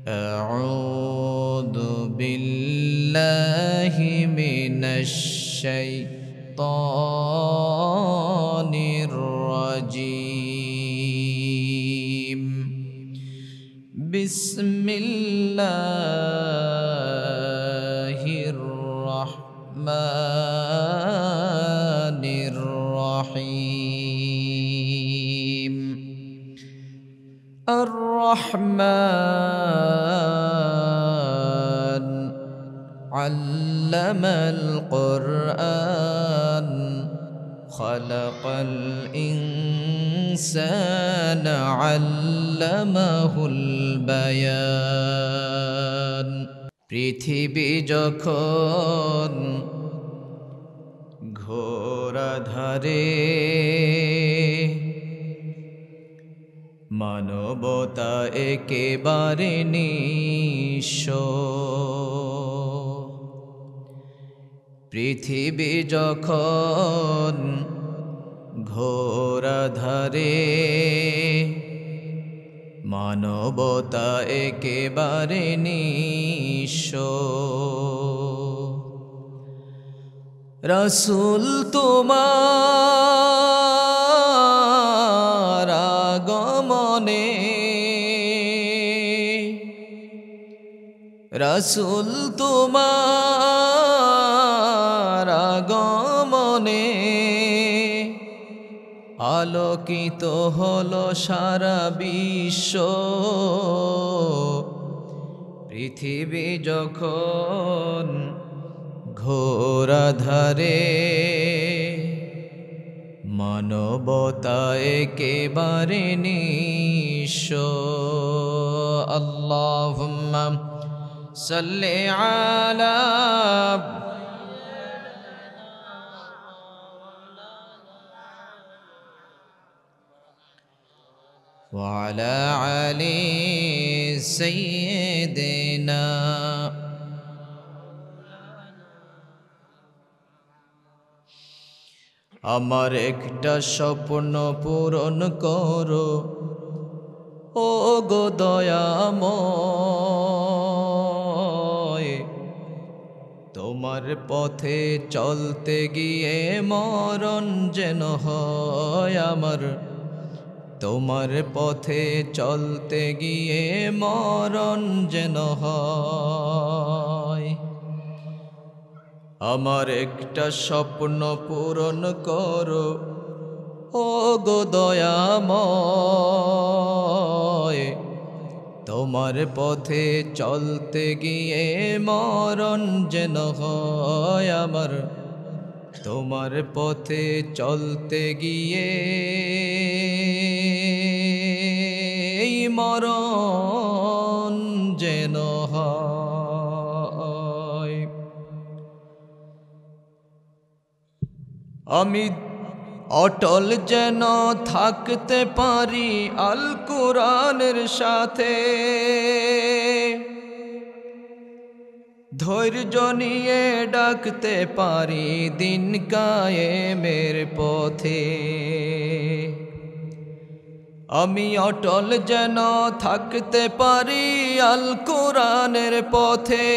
أعوذ بالله من الشيطان الرجيم بسم الله الرحمن الرحيم الرحمن علم القرآن خلق الإنسان علمه البيان পৃথিবী যখন ঘোরাধারে মানবতা একেবারে নিঃস্ব পৃথিবী যখন ঘোরাধারে মানবতা একেবারে নিঃস্ব রাসূল তোমার আগমনে রাসূল তোমার আগমনে আলোকিত হলো সারা বিশ্ব পৃথিবী যখন ঘোরাধারে মানবতা একেবারে নিঃস্ব আল্লাহুম্মা সাল্লি আলা ওয়া আলা আলি সাইয়্যিদিনা আমার একটা স্বপ্ন পূরণ করো ও গো দয়াময় তোমার পথে চলতে গিয়ে মরণ যেন হয় আমার তোমার পথে চলতে গিয়ে মরণ যেন হয় আমার একটা স্বপ্ন পূরণ করো ও গো দয়াময় তোমার পথে চলতে গিয়ে মরণ যেন হয় আমার তোমার পথে চলতে গিয়ে মরণ যেন হয় আমি অটল যেন থাকতে পারি আল কোরআনের সাথে ধৈর্য নিয়ে ডাকতে পারি দিন কায়েমের পথে আমি অটল যেন থাকতে পারি আল কোরআনের পথে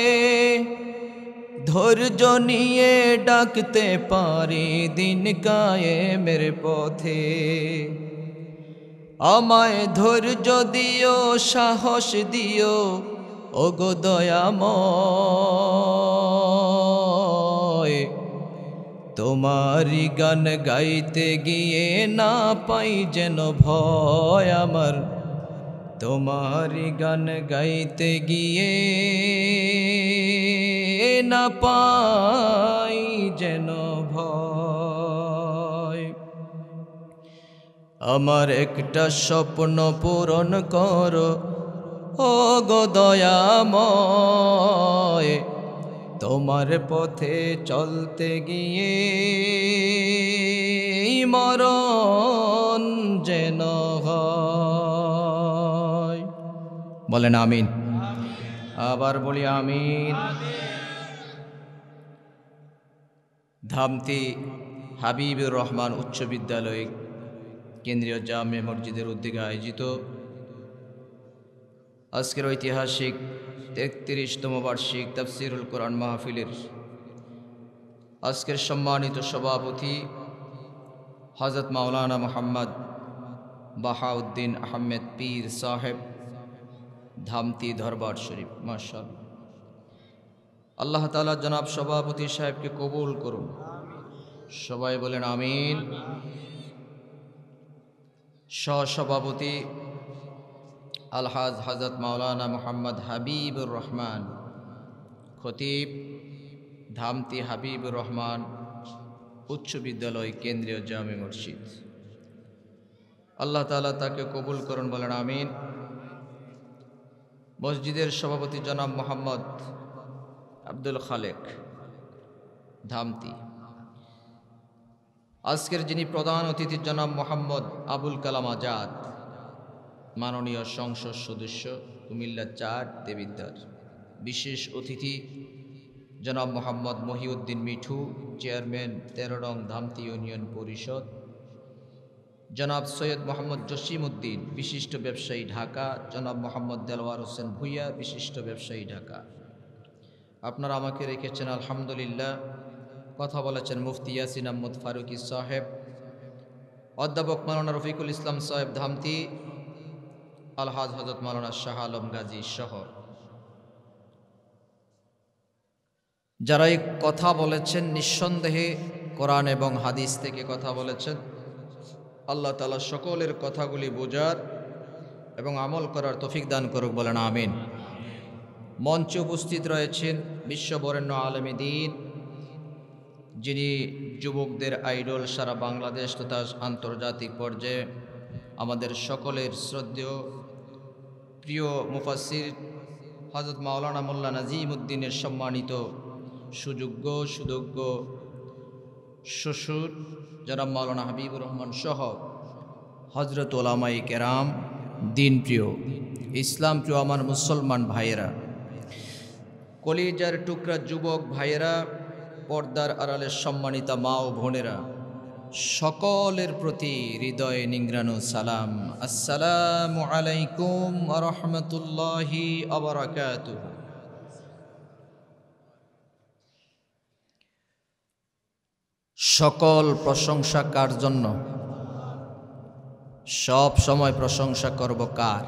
ধৈর্য নিয়ে ডাকতে পারি দিন কায়েমের পথে আমায় ধৈর্য দিও সাহস দিও ওগো দয়াময় তোমারি গান গাইতে গিয়ে না পাই যেন ভয় আমার তোমারি গান গাইতে গিয়ে না পাই যেন ভয় আমার একটা স্বপ্ন পূরণ করো ও গো দয়াময় তোমার পথে চলতে গিয়ে মরণ যেন হয় বলেন আমিন আবার বলি আমিন ধামতি হাবিবুর রহমান উচ্চ বিদ্যালয় কেন্দ্রীয় জামে মসজিদের উদ্যোগে আয়োজিত আজকের ঐতিহাসিক ৩৩তম বার্ষিক তাফসিরুল কোরআন মাহফিলের আজকের সম্মানিত সভাপতি হযরত মাওলানা মুহাম্মদ বাহাউদ্দিন আহমেদ পীর সাহেব, ধামতি দরবার শরীফ। মাশাআল্লাহ, আল্লাহ তাআলা জনাব সভাপতি সাহেবকে কবুল করুন। সবাই বলেন আমিন। সহসভাপতি আলহাজ হযরত মাওলানা মুহাম্মদ হাবিবুর রহমান, খতিব, ধামতি হাবিবুর রহমান উচ্চ বিদ্যালয় কেন্দ্রীয় জামে মসজিদ। আল্লাহ তাআলা তাকে কবুল করুন, বলেন আমিন। মসজিদের সভাপতি জনাব মোহাম্মদ আব্দুল খালেক, ধামতি। আজকের যিনি প্রধান অতিথি জনাব মোহাম্মদ আবুল কালাম আজাদ, মাননীয় সংসদ সদস্য, কুমিল্লা ৪ দেবিদ্বার। বিশেষ অতিথি জনাব মোহাম্মদ মহিউদ্দিন মিঠু, চেয়ারম্যান ১৩ নং ধামতি ইউনিয়ন পরিষদ। জনাব সৈয়দ মোহাম্মদ জসিম উদ্দিন, বিশিষ্ট ব্যবসায়ী, ঢাকা। জনাব মোহাম্মদ দেলওয়ার হোসেন ভুইয়া, বিশিষ্ট ব্যবসায়ী, ঢাকা। আপনারা আমাকে রেখেছেন আলহামদুলিল্লাহ। কথা বলেছেন মুফতি ইয়াসিন আহমদ ফারুকী সাহেব, অধ্যাপক মাওলানা রফিকুল ইসলাম সাহেব, ধামতি। আলহাজ হযরত মাওলানা শাহ আলম গাজী সহ যারা এই কথা বলেছেন, নিঃসন্দেহে কোরআন এবং হাদিস থেকে কথা বলেছেন। আল্লাহ তাআলা সকলের কথাগুলি বোঝার এবং আমল করার তৌফিক দান করুক, বলেন আমিন। মঞ্চে উপস্থিত রয়েছেন বিশ্ববরেণ্য আলেমে দ্বীন, যিনি যুবকদের আইডল, সারা বাংলাদেশ তথা আন্তর্জাতিক পর্যায়ে আমাদের সকলের শ্রদ্ধেয় প্রিয় মুফাসসির হযরত মাওলানা মোল্লা নাজিম উদ্দিনের সম্মানিত সুযোগ্য সুদক্ষ শ্বশুর জনাব মাওলানা হাবিবুর রহমান সহ হযরত ওলামায়ে কেরাম, দিন প্রিয়, ইসলাম প্রিয় আমার মুসলমান ভাইয়েরা, কলিজার টুকরা যুবক ভাইয়েরা, পর্দার আড়ালের সম্মানিতা মা ও বোনেরা, সকলের প্রতি হৃদয়ে নিংড়ানো সালাম। আসসালামু আলাইকুম ওয়া রাহমাতুল্লাহি ওয়া বারাকাতুহু। সকল প্রশংসা কার জন্য? সব সময় প্রশংসা করব কার?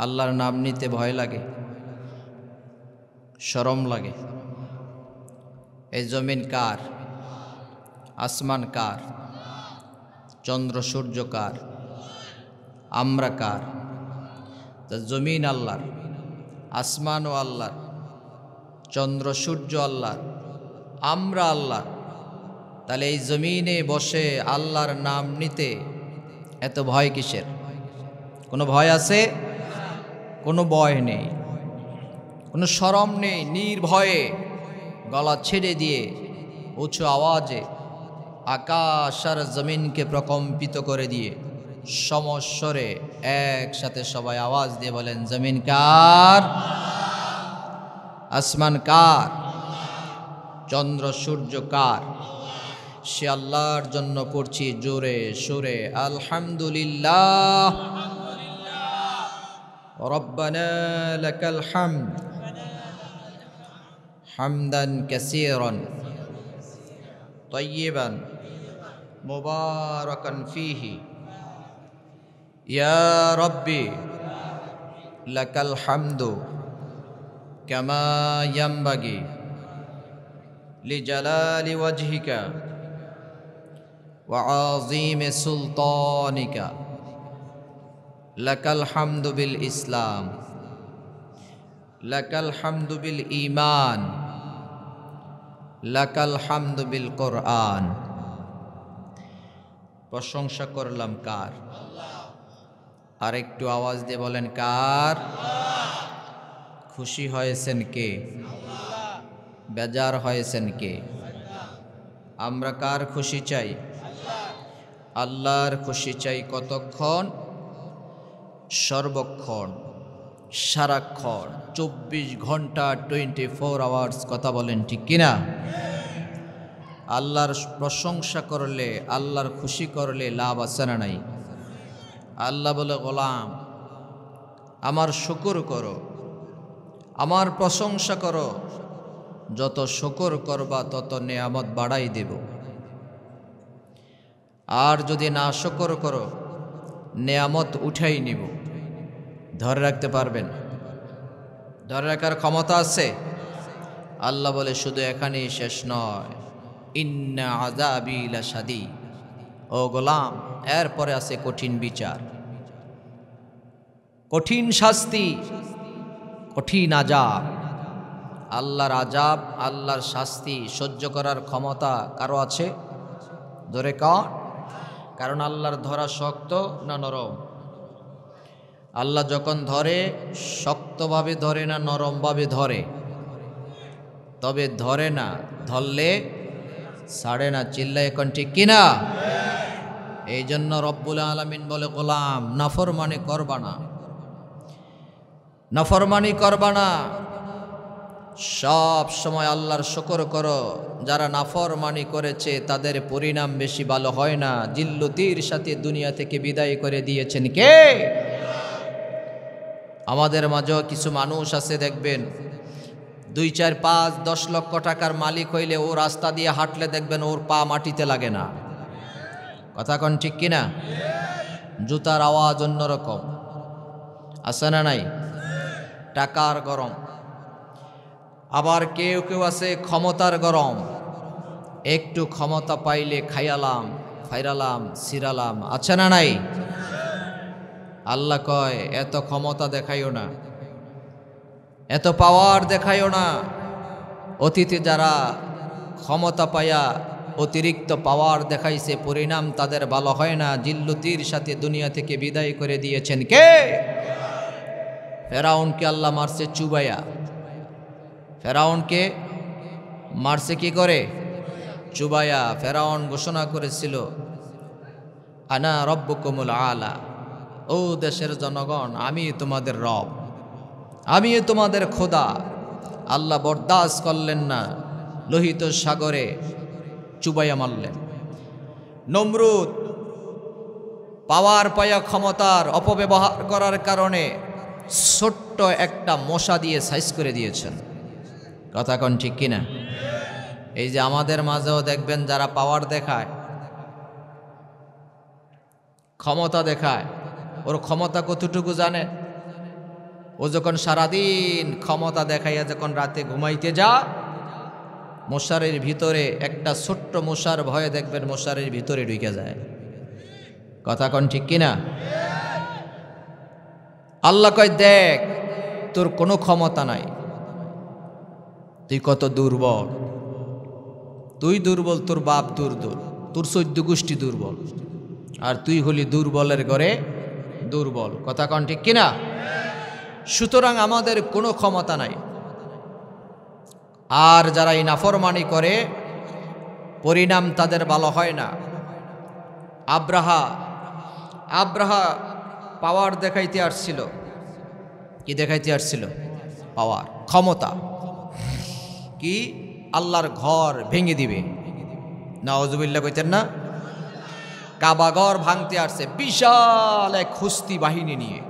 আল্লাহর নাম নিতে ভয় লাগে, শরম লাগে। এই জমিন কার? আসমান কার? চন্দ্র সূর্য কার? আমরা কার? জমিন আল্লাহর, আসমানও আল্লাহর, চন্দ্র সূর্য আল্লাহর, আমরা আল্লাহ। তাহলে এই জমিনে বসে আল্লাহর নাম নিতে এত ভয় কিসের? কোনো ভয় আছে? কোনো ভয় নেই, কোনো শরম নেই। নির্ভয়ে গলা ছেড়ে দিয়ে উঁচু আওয়াজে আকাশ আর জমিনকে প্রকম্পিত করে দিয়ে সমস্বরে একসাথে সবাই আওয়াজ দিয়ে বলেন, জমিন কার? আসমান কার? চন্দ্র সূর্য কার? সে আল্লাহর জন্য পড়ছি জোরে সুরে আলহামদুলিল্লাহ। রব্বানা লাকাল হামদ হামদান কাসীরান তাইয়িবান মুবারাকান ফীহি ইয়া রাব্বি লাকাল হামদু কামা ইয়ানবাগি লিজালালি ওয়াজহিকা ওয়া আযীমি সুলতানিকা লাকাল হামদু বিল ইসলাম, লাকাল হামদু বিল ঈমান, লাকাল হামদু বিল কোরআন। প্রশংসা করলাম কার? আর একটু আওয়াজ দিয়ে বলেন কার? খুশি হয়েছেন কে? বেজার হয়েছেন কে? আমরা কার খুশি চাই? আল্লাহর খুশি চাই। কতক্ষণ? সর্বক্ষণ, সারাক্ষণ, 24 ঘন্টা, 24 আওয়ার্স। কথা বলেন ঠিক কিনা? আল্লাহর প্রশংসা করলে, আল্লাহর খুশি করলে লাভ আছে না নাই? আল্লাহ বলে, গোলাম আমার শুকর করো, আমার প্রশংসা করো। যত শুকর করবা তত নেয়ামত বাড়াই দেব। আর যদি না শুকর করো, নেয়ামত উঠাই নিব। ধরে রাখতে পারবেন? ধরে রাখার ক্ষমতা আছে? আল্লাহ বলে শুধু এখানেই শেষ নয়, ইন্না আযাবি লাশাদীদ। ও গোলাম, এরপরে আছে কঠিন বিচার, কঠিন শাস্তি, কঠিন আযাব। আল্লাহর আযাব, আল্লাহর শাস্তি সহ্য করার ক্ষমতা কারো আছে? ধরে কর। কারণ আল্লাহর ধরা শক্ত না নরম? আল্লাহ যখন ধরে শক্তভাবে ধরে না নরমভাবে ধরে? তবে ধরে না, ধরলে ছাড়ে না। চিল্লা এখন ঠিক কিনা? এই জন্য রব্বুল আলামিন বলে, গোলাম নাফরমানি করবা না, নাফরমানি করবা না, সব সময় আল্লাহর শুকর করো। যারা নাফরমানি করেছে তাদের পরিণাম বেশি ভালো হয় না। জিল্লতির সাথে দুনিয়া থেকে বিদায় করে দিয়েছেন কে? আমাদের মাঝেও কিছু মানুষ আছে, দেখবেন 2, 4, 5, 10 লক্ষ টাকার মালিক হইলে ও রাস্তা দিয়ে হাঁটলে দেখবেন ওর পা মাটিতে লাগে না। কথা কোন ঠিক কিনা? জুতার আওয়াজ অন্যরকম, আছে না নাই? টাকার গরম। আবার কেউ কেউ আছে ক্ষমতার গরম। একটু ক্ষমতা পাইলে খাইয়ালাম, ফাইরালাম, সিরালাম, আছে না নাই? আল্লাহ কয় এত ক্ষমতা দেখাইও না, এত পাওয়ার দেখাইও না। অতীতে যারা ক্ষমতা পাইয়া অতিরিক্ত পাওয়ার দেখাইছে, পরিণাম তাদের ভালো হয় না। জিল্লতির সাথে দুনিয়া থেকে বিদায় করে দিয়েছেন কে? ফেরাউনকে আল্লাহ মারছে চুবাইয়া। ফেরাউনকে মারছে কি করে? চুবাইয়া। ফেরাউন ঘোষণা করেছিল, আনা রব্বুকুমুল আলা, ও দেশের জনগণ, আমি তোমাদের রব, আমি তোমাদের খোদা। আল্লাহ বরদাস্ত করলেন না, লোহিত সাগরে চুবাইয়া মারলেন। নমরুদ পাওয়ার পায়া ক্ষমতার অপব্যবহার করার কারণে ছোট্ট একটা মশা দিয়ে সাইজ করে দিয়েছেন। কথা কোন ঠিক কিনা? এই যে আমাদের মাঝেও দেখবেন যারা পাওয়ার দেখায়, ক্ষমতা দেখায়, ওর ক্ষমতা কতটুকু জানে? ও যখন সারাদিন ক্ষমতা দেখাইয়া যখন রাতে ঘুমাইতে যা, মশারির ভিতরে একটা ছোট্ট মশার ভয়ে দেখবেন মশারির ভিতরে ঢুকে যায়। কথা কোন ঠিক কিনা? আল্লাহ কয় দেখ, তোর কোনো ক্ষমতা নাই, তুই কত দুর্বল। তুই দুর্বল, তোর বাপ দুর্বল, তোর 14 গোষ্ঠী দুর্বল, আর তুই হলি দুর্বলের ঘরে দুর্বল। কথা কোন ঠিক কিনা? সুতরাং আমাদের কোনো ক্ষমতা নাই। আর যারা এই নাফরমানি করে পরিণাম তাদের ভালো হয় না। আব্রাহা পাওয়ার দেখাইতে আসছিল। কি দেখাইতে আসছিল? পাওয়ার, ক্ষমতা। কি? আল্লাহর ঘর ভেঙে দিবে। নাউজুবিল্লাহ কইতেন না? কাবা ঘর ভাঙতে আসছে বিশাল এক হুস্তি বাহিনী নিয়ে।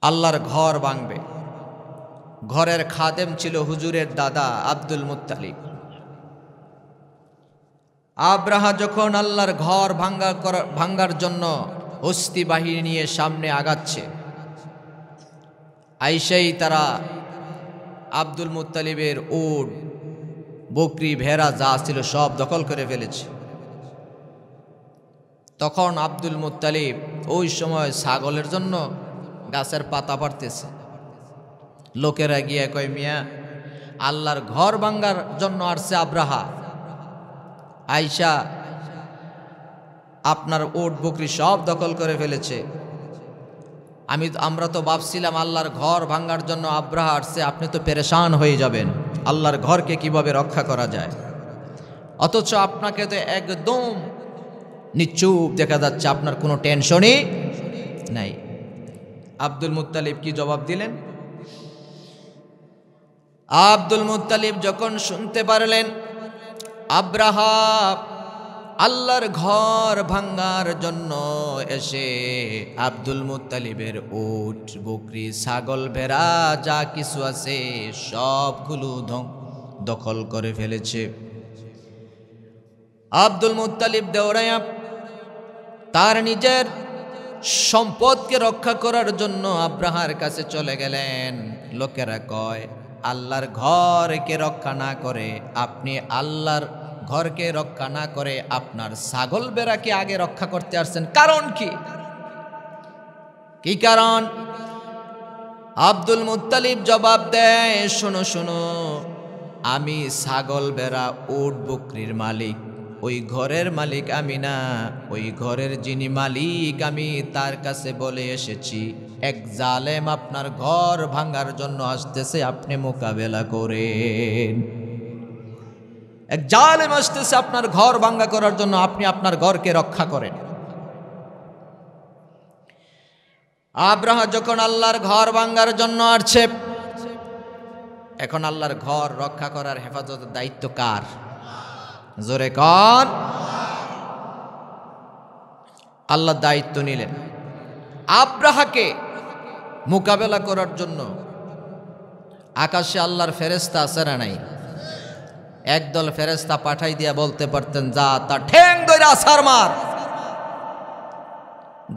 আল্লাহর ঘর ভাঙবে। ঘরের খাদেম ছিল হুজুরের দাদা আব্দুল মুত্তালিব। আব্রাহা যখন আল্লাহর ঘর ভাঙ্গার জন্য হস্তি বাহিনী নিয়ে সামনে আগাচ্ছে, আইসাই তারা আব্দুল মুত্তালিবের উট, বকরি, ভেড়া যা ছিল সব দখল করে ফেলেছে। তখন আব্দুল মুত্তালিব ওই সময় ছাগলের জন্য গাছের পাতা পাড়তেছে। লোকেরা গিয়ে কয়, মিয়া আল্লাহর ঘর ভাঙ্গার জন্য আসছে আব্রাহা, আইসা আপনার উট বকরি সব দখল করে ফেলেছে। আমরা তো ভাবছিলাম আল্লাহর ঘর ভাঙ্গার জন্য আব্রাহা আসছে, আপনি তো পেরেশান হয়ে যাবেন, আল্লাহর ঘরকে কিভাবে রক্ষা করা যায়। অথচ আপনাকে তো একদম নিশ্চুপ দেখা যাচ্ছে, আপনার কোনো টেনশনই নাই। আব্দুল মুত্তালিব কি জবাব দিলেন? আব্দুল মুত্তালিব যখন শুনতে পারলেন আব্রাহা আল্লাহর ঘর ভাঙার জন্য এসে আব্দুল মুত্তালিবের উট বকরি ছাগল ভেড়া যা কিছু আছে সবগুলো দখল করে ফেলেছে। আব্দুল মুত্তালিব দৌড়াইয়া তার নিজের সম্পদকে রক্ষা করার জন্য আব্রাহার কাছে চলে গেলেন। লোকেরা কয়, আল্লাহর ঘরকে রক্ষা না করে আপনি আল্লাহর ঘরকে রক্ষা না করে আপনার ছাগল বেড়াকে আগে রক্ষা করতে আসছেন, কারণ কি? কি কারণ? আব্দুল মুত্তালিব জবাব দেয়, শোনো শোনো, আমি ছাগল বেড়া উট বকরির মালিক, ওই ঘরের মালিক আমি না। ওই ঘরের যিনি মালিক আমি তার কাছে বলে এসেছি, এক জালেম আপনার ঘর ভাঙার জন্য আসতেছে, আপনি মোকাবেলা করেন। এক জালেম আসতেছে আপনার ঘর ভাঙা করার জন্য, আপনি আপনার ঘরকে রক্ষা করেন। আব্রাহা যখন আল্লাহর ঘর ভাঙার জন্য আসছে, এখন আল্লাহর ঘর রক্ষা করার হেফাজতের দায়িত্ব কার? জোরে কর। আল্লাহ দায়িত্ব নিলেন আব্রাহাকে মোকাবেলা করার জন্য। আকাশে আল্লাহর ফেরেশতা আছে না নাই? একদল ফেরেশতা পাঠাই দিয়া বলতে পারতেন, যা তা ঠ্যাং ধরে আছাড় মার,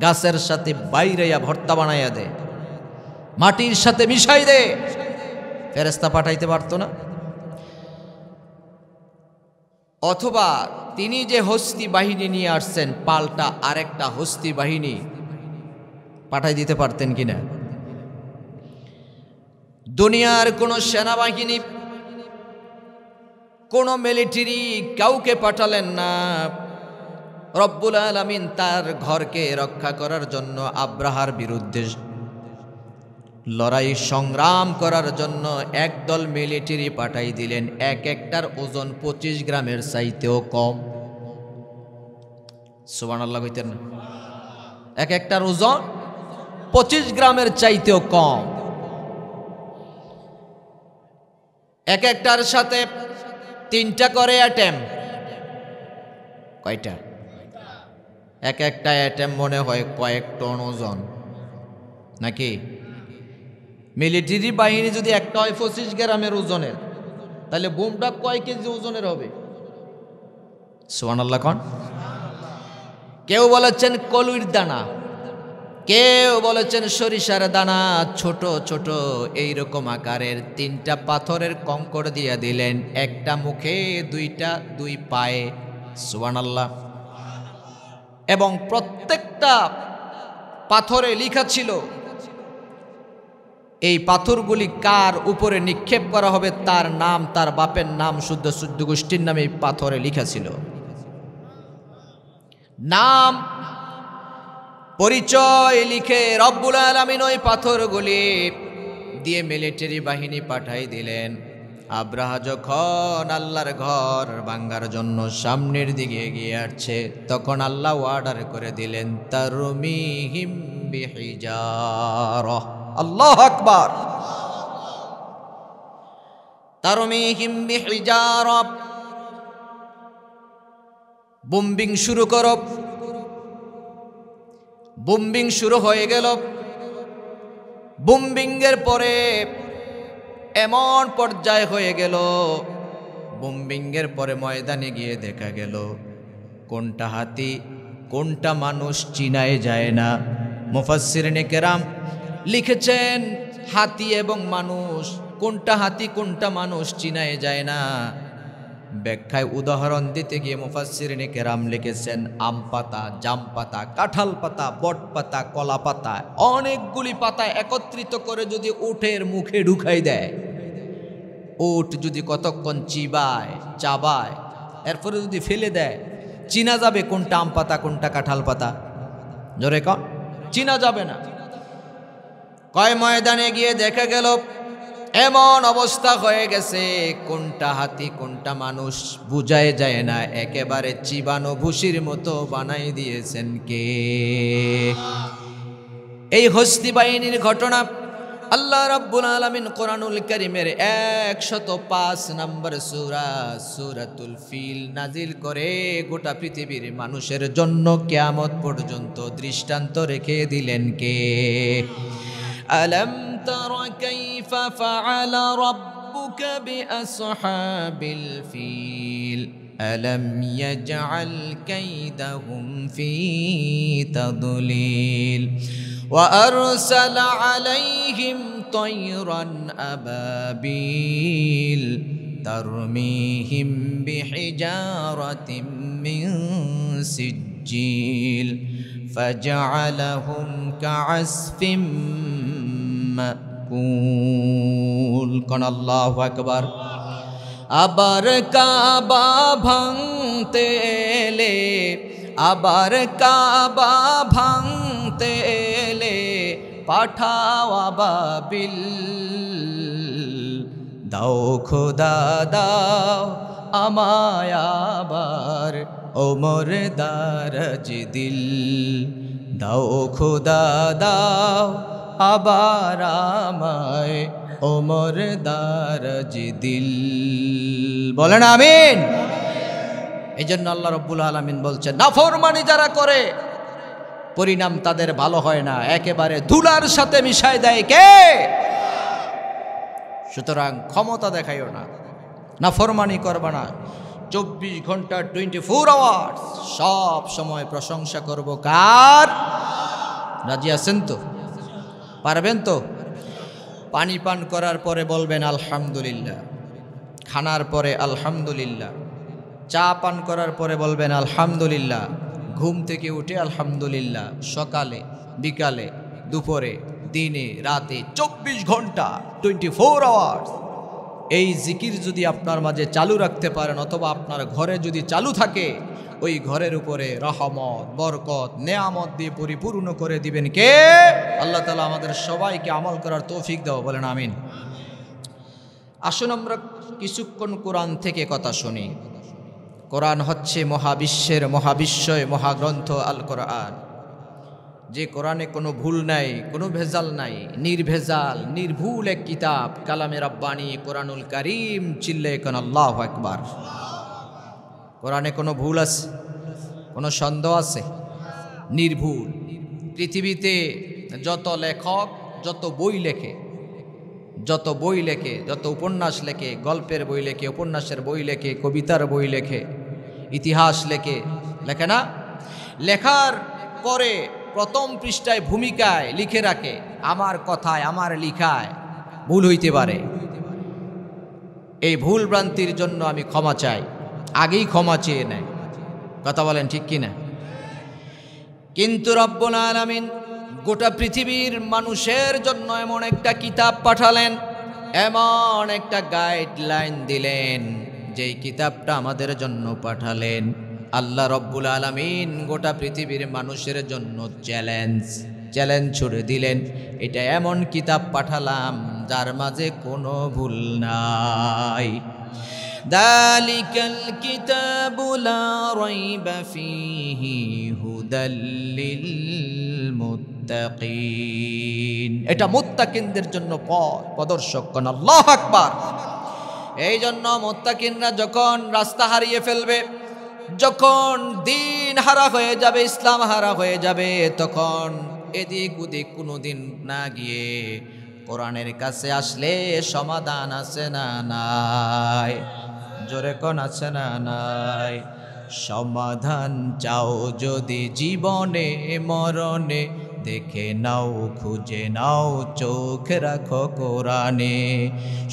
গাছের সাথে বাইরেয়া ভর্তা বানাইয়া দে, মাটির সাথে মিশাই দে। ফেরেশতা পাঠাইতে পারতো না? অথবা তিনি যে হস্তি বাহিনী নিয়ে আসছেন, পাল্টা আরেকটা হস্তি বাহিনী পাঠাই দিতে পারতেন কিনা? দুনিয়ার কোন সেনাবাহিনী, কোন মিলিটারি কাউকে পাঠালেন না। রব্বুল আলামিন তার ঘরকে রক্ষা করার জন্য আব্রাহার বিরুদ্ধে লড়াই সংগ্রাম করার জন্য একদল মিলিটারি পাঠাই দিলেন। এক একটার ওজন 25 গ্রামের চাইতেও কম। সুবহানাল্লাহ কইতেন না? এক একটার ওজন 25 গ্রামের চাইতেও কম। এক একটার সাথে 3টা করে অ্যাটেম। কয়টা? এক একটা অ্যাটেম মনে হয় কয়েক টন ওজন, নাকি? মিলিটারি বাহিনী যদি একটা হয় 25 গ্রামের ওজনের, তাহলে বোমটা কয় কেজি ওজনের হবে? সুবহানাল্লাহ কোন? কেউ বলেছেন কলুর দানা, কেউ বলেছেন সরিষার দানা, ছোট ছোট এইরকম আকারের 3টা পাথরের কঙ্কর দিয়া দিলেন, একটা মুখে, দুইটা দুই পায়ে। সুবহানাল্লাহ। এবং প্রত্যেকটা পাথরে লেখা ছিল এই পাথরগুলি কার উপরে নিক্ষেপ করা হবে, তার নাম, তার বাপের নাম, শুদ্ধ গোষ্ঠীর নামে এই পাথরে লেখা ছিল। নাম পরিচয় লিখে রব্বুল আলামিন ওই পাথরগুলি দিয়ে মিলিটারি বাহিনী পাঠাই দিলেন। আব্রাহা যখন আল্লাহর ঘর ভাঙার জন্য সামনের দিকে এগিয়ে আসছে, তখন আল্লাহ অর্ডার করে দিলেন, তারমিহিম বিহিজারাহ। আল্লাহু আকবার। তারমিহিম বিহিজারাহ। বোম্বিং শুরু করো। বোম্বিং শুরু হয়ে গেল। বোম্বিংয়ের পরে এমন পর্যায় হয়ে গেল, বোম্বিংয়ের পরে ময়দানে গিয়ে দেখা গেল কোনটা হাতি কোনটা মানুষ চিনায় যায় না। মুফাসসিরিনে কেরাম লিখেছেন, হাতি এবং মানুষ, কোনটা হাতি কোনটা মানুষ চিনায় যায় না। ব্যাখ্যায় উদাহরণ দিতে গিয়ে মুফাসসিরিনে কেরাম লিখেছেন, আম পাতা, জাম পাতা, কাঁঠাল পাতা, বট পাতা, কলা পাতা, অনেকগুলি পাতা একত্রিত করে যদি উটের মুখে ঢুকাই দেয়, উট যদি কতক্ষণ চিবায় চাবায়, এরপরে যদি ফেলে দেয়, চিনা যাবে কোনটা আম পাতা কোনটা কাঁঠাল পাতা? জোরে কন, চিনা যাবে না। কয় ময়দানে গিয়ে দেখা গেল এমন অবস্থা হয়ে গেছে, কোনটা হাতি কোনটা মানুষ বুঝায় যায় না, একেবারে চিবানো ভুসির মতো বানাই দিয়েছেন কে? এই হস্তি বাহিনীর ঘটনা আল্লাহ রাব্বুল আলামিন কোরআনুল কারীমের 105 নম্বর সূরা সূরাতুল ফিল নাজিল করে গোটা পৃথিবীর মানুষের জন্য কিয়ামত পর্যন্ত দৃষ্টান্ত রেখে দিলেন কে? আলাম তারা কাইফা ফাআলা রাব্বুকা বিআসহাবিল ফিল আলাম ইয়াজআল কাইদাহুম ফি তাদলিল وأرسل عليهم طيرا أبابيل ترميهم بحجارة من سجيل فجعلهم كعصف مأكول قال الله أكبر আবার কাবা ভাঙতে এলে আবার কাবা ভাঙতে এলে পাঠাও আবাবিল দাও খোদা দাও আমায় আবার ওমর দারাজ দিল দাও খোদা দাও আবার আমায় ওমর দারাজ দিল বলেন আমিন। এই জন্য আল্লাহ রাব্বুল আলামিন বলছেন নাফরমানি যারা করে পরিণাম তাদের ভালো হয় না, একেবারে ধুলার সাথে মিশায় দেয় কে? সুতরাং ক্ষমতা দেখাইও না, নাফরমানি করবা না। 24 ঘন্টা 24 আওয়ার্স সব সময় প্রশংসা করব কার? রাজি আছেন তো? পারবেন তো? পানি পান করার পরে বলবেন আলহামদুলিল্লাহ, খানার পরে আলহামদুলিল্লাহ, চা পান করার পরে বলবেন আলহামদুলিল্লাহ, ঘুম থেকে উঠে আলহামদুলিল্লাহ, সকালে বিকালে দুপুরে দিনে রাতে 24 ঘন্টা 24 আওয়ার্স এই জিকির যদি আপনার মাঝে চালু রাখতে পারেন অথবা আপনার ঘরে যদি চালু থাকে, ওই ঘরের উপরে রহমত বরকত নেয়ামত দিয়ে পরিপূর্ণ করে দিবেন কে? আল্লাহ তাআলা আমাদের সবাইকে আমল করার তৌফিক দাও, বলেন আমিন। আসুন আমরা কিছুক্ষণ কোরআন থেকে কথা শুনি। কোরআন হচ্ছে মহাবিশ্বের মহাবিশ্বয় মহাগ্রন্থ আল কোরআন, যে কোরআনে কোনো ভুল নাই, কোনো ভেজাল নাই, নির্ভেজাল নির্ভুল এক কিতাব, কালামে রাব্বানি কোরআনুল কারীম। চিল্লে কোন আল্লাহু আকবার। কোরআনে কোনো ভুল আছে? কোনো সন্দেহ আছে? নির্ভুল। পৃথিবীতে যত লেখক যত বই লেখে, যত উপন্যাস লেখে, গল্পের বই লেখে, উপন্যাসের বই লেখে, কবিতার বই লেখে, ইতিহাস লেখে না? লেখার পরে প্রথম পৃষ্ঠায় ভূমিকায় লিখে রাখে আমার কথায় আমার লিখায় ভুল হইতে পারে, এই ভুল ভ্রান্তির জন্য আমি ক্ষমা চাই, আগেই ক্ষমা চেয়ে নেয়। কথা বলেন ঠিক কিনা? কিন্তু রব্বুল আলামিন গোটা পৃথিবীর মানুষের জন্য এমন একটা কিতাব পাঠালেন, এমন একটা গাইডলাইন দিলেন, যেই কিতাবটা আমাদের জন্য পাঠালেন আল্লাহ রব্বুল আলামিন গোটা পৃথিবীর মানুষের জন্য চ্যালেঞ্জ ছুড়ে দিলেন, এটা এমন কিতাব পাঠালাম যার মাঝে কোনো ভুল নাই। দালিকাল কিতাবু লা রাইবা ফীহি হুদাল লিল মুত্তাকিন, এটা মুত্তাকিনদের জন্য পথ প্রদর্শক। কোন আল্লাহু আকবার। এই জন্য মুত্তাকিনরা যখন রাস্তা হারিয়ে ফেলবে, যখন দিন হারা হয়ে যাবে, ইসলাম হারা হয়ে যাবে, তখন এদিক ওদিক কোনোদিন না গিয়ে কোরআনের কাছে আসলে সমাধান আছে না নাই? জোরে কোন আছে না নাই? সমাধান চাও যদি জীবনে মরণে, দেখে নাও খুঁজে নাও চোখ রাখো কোরআনে।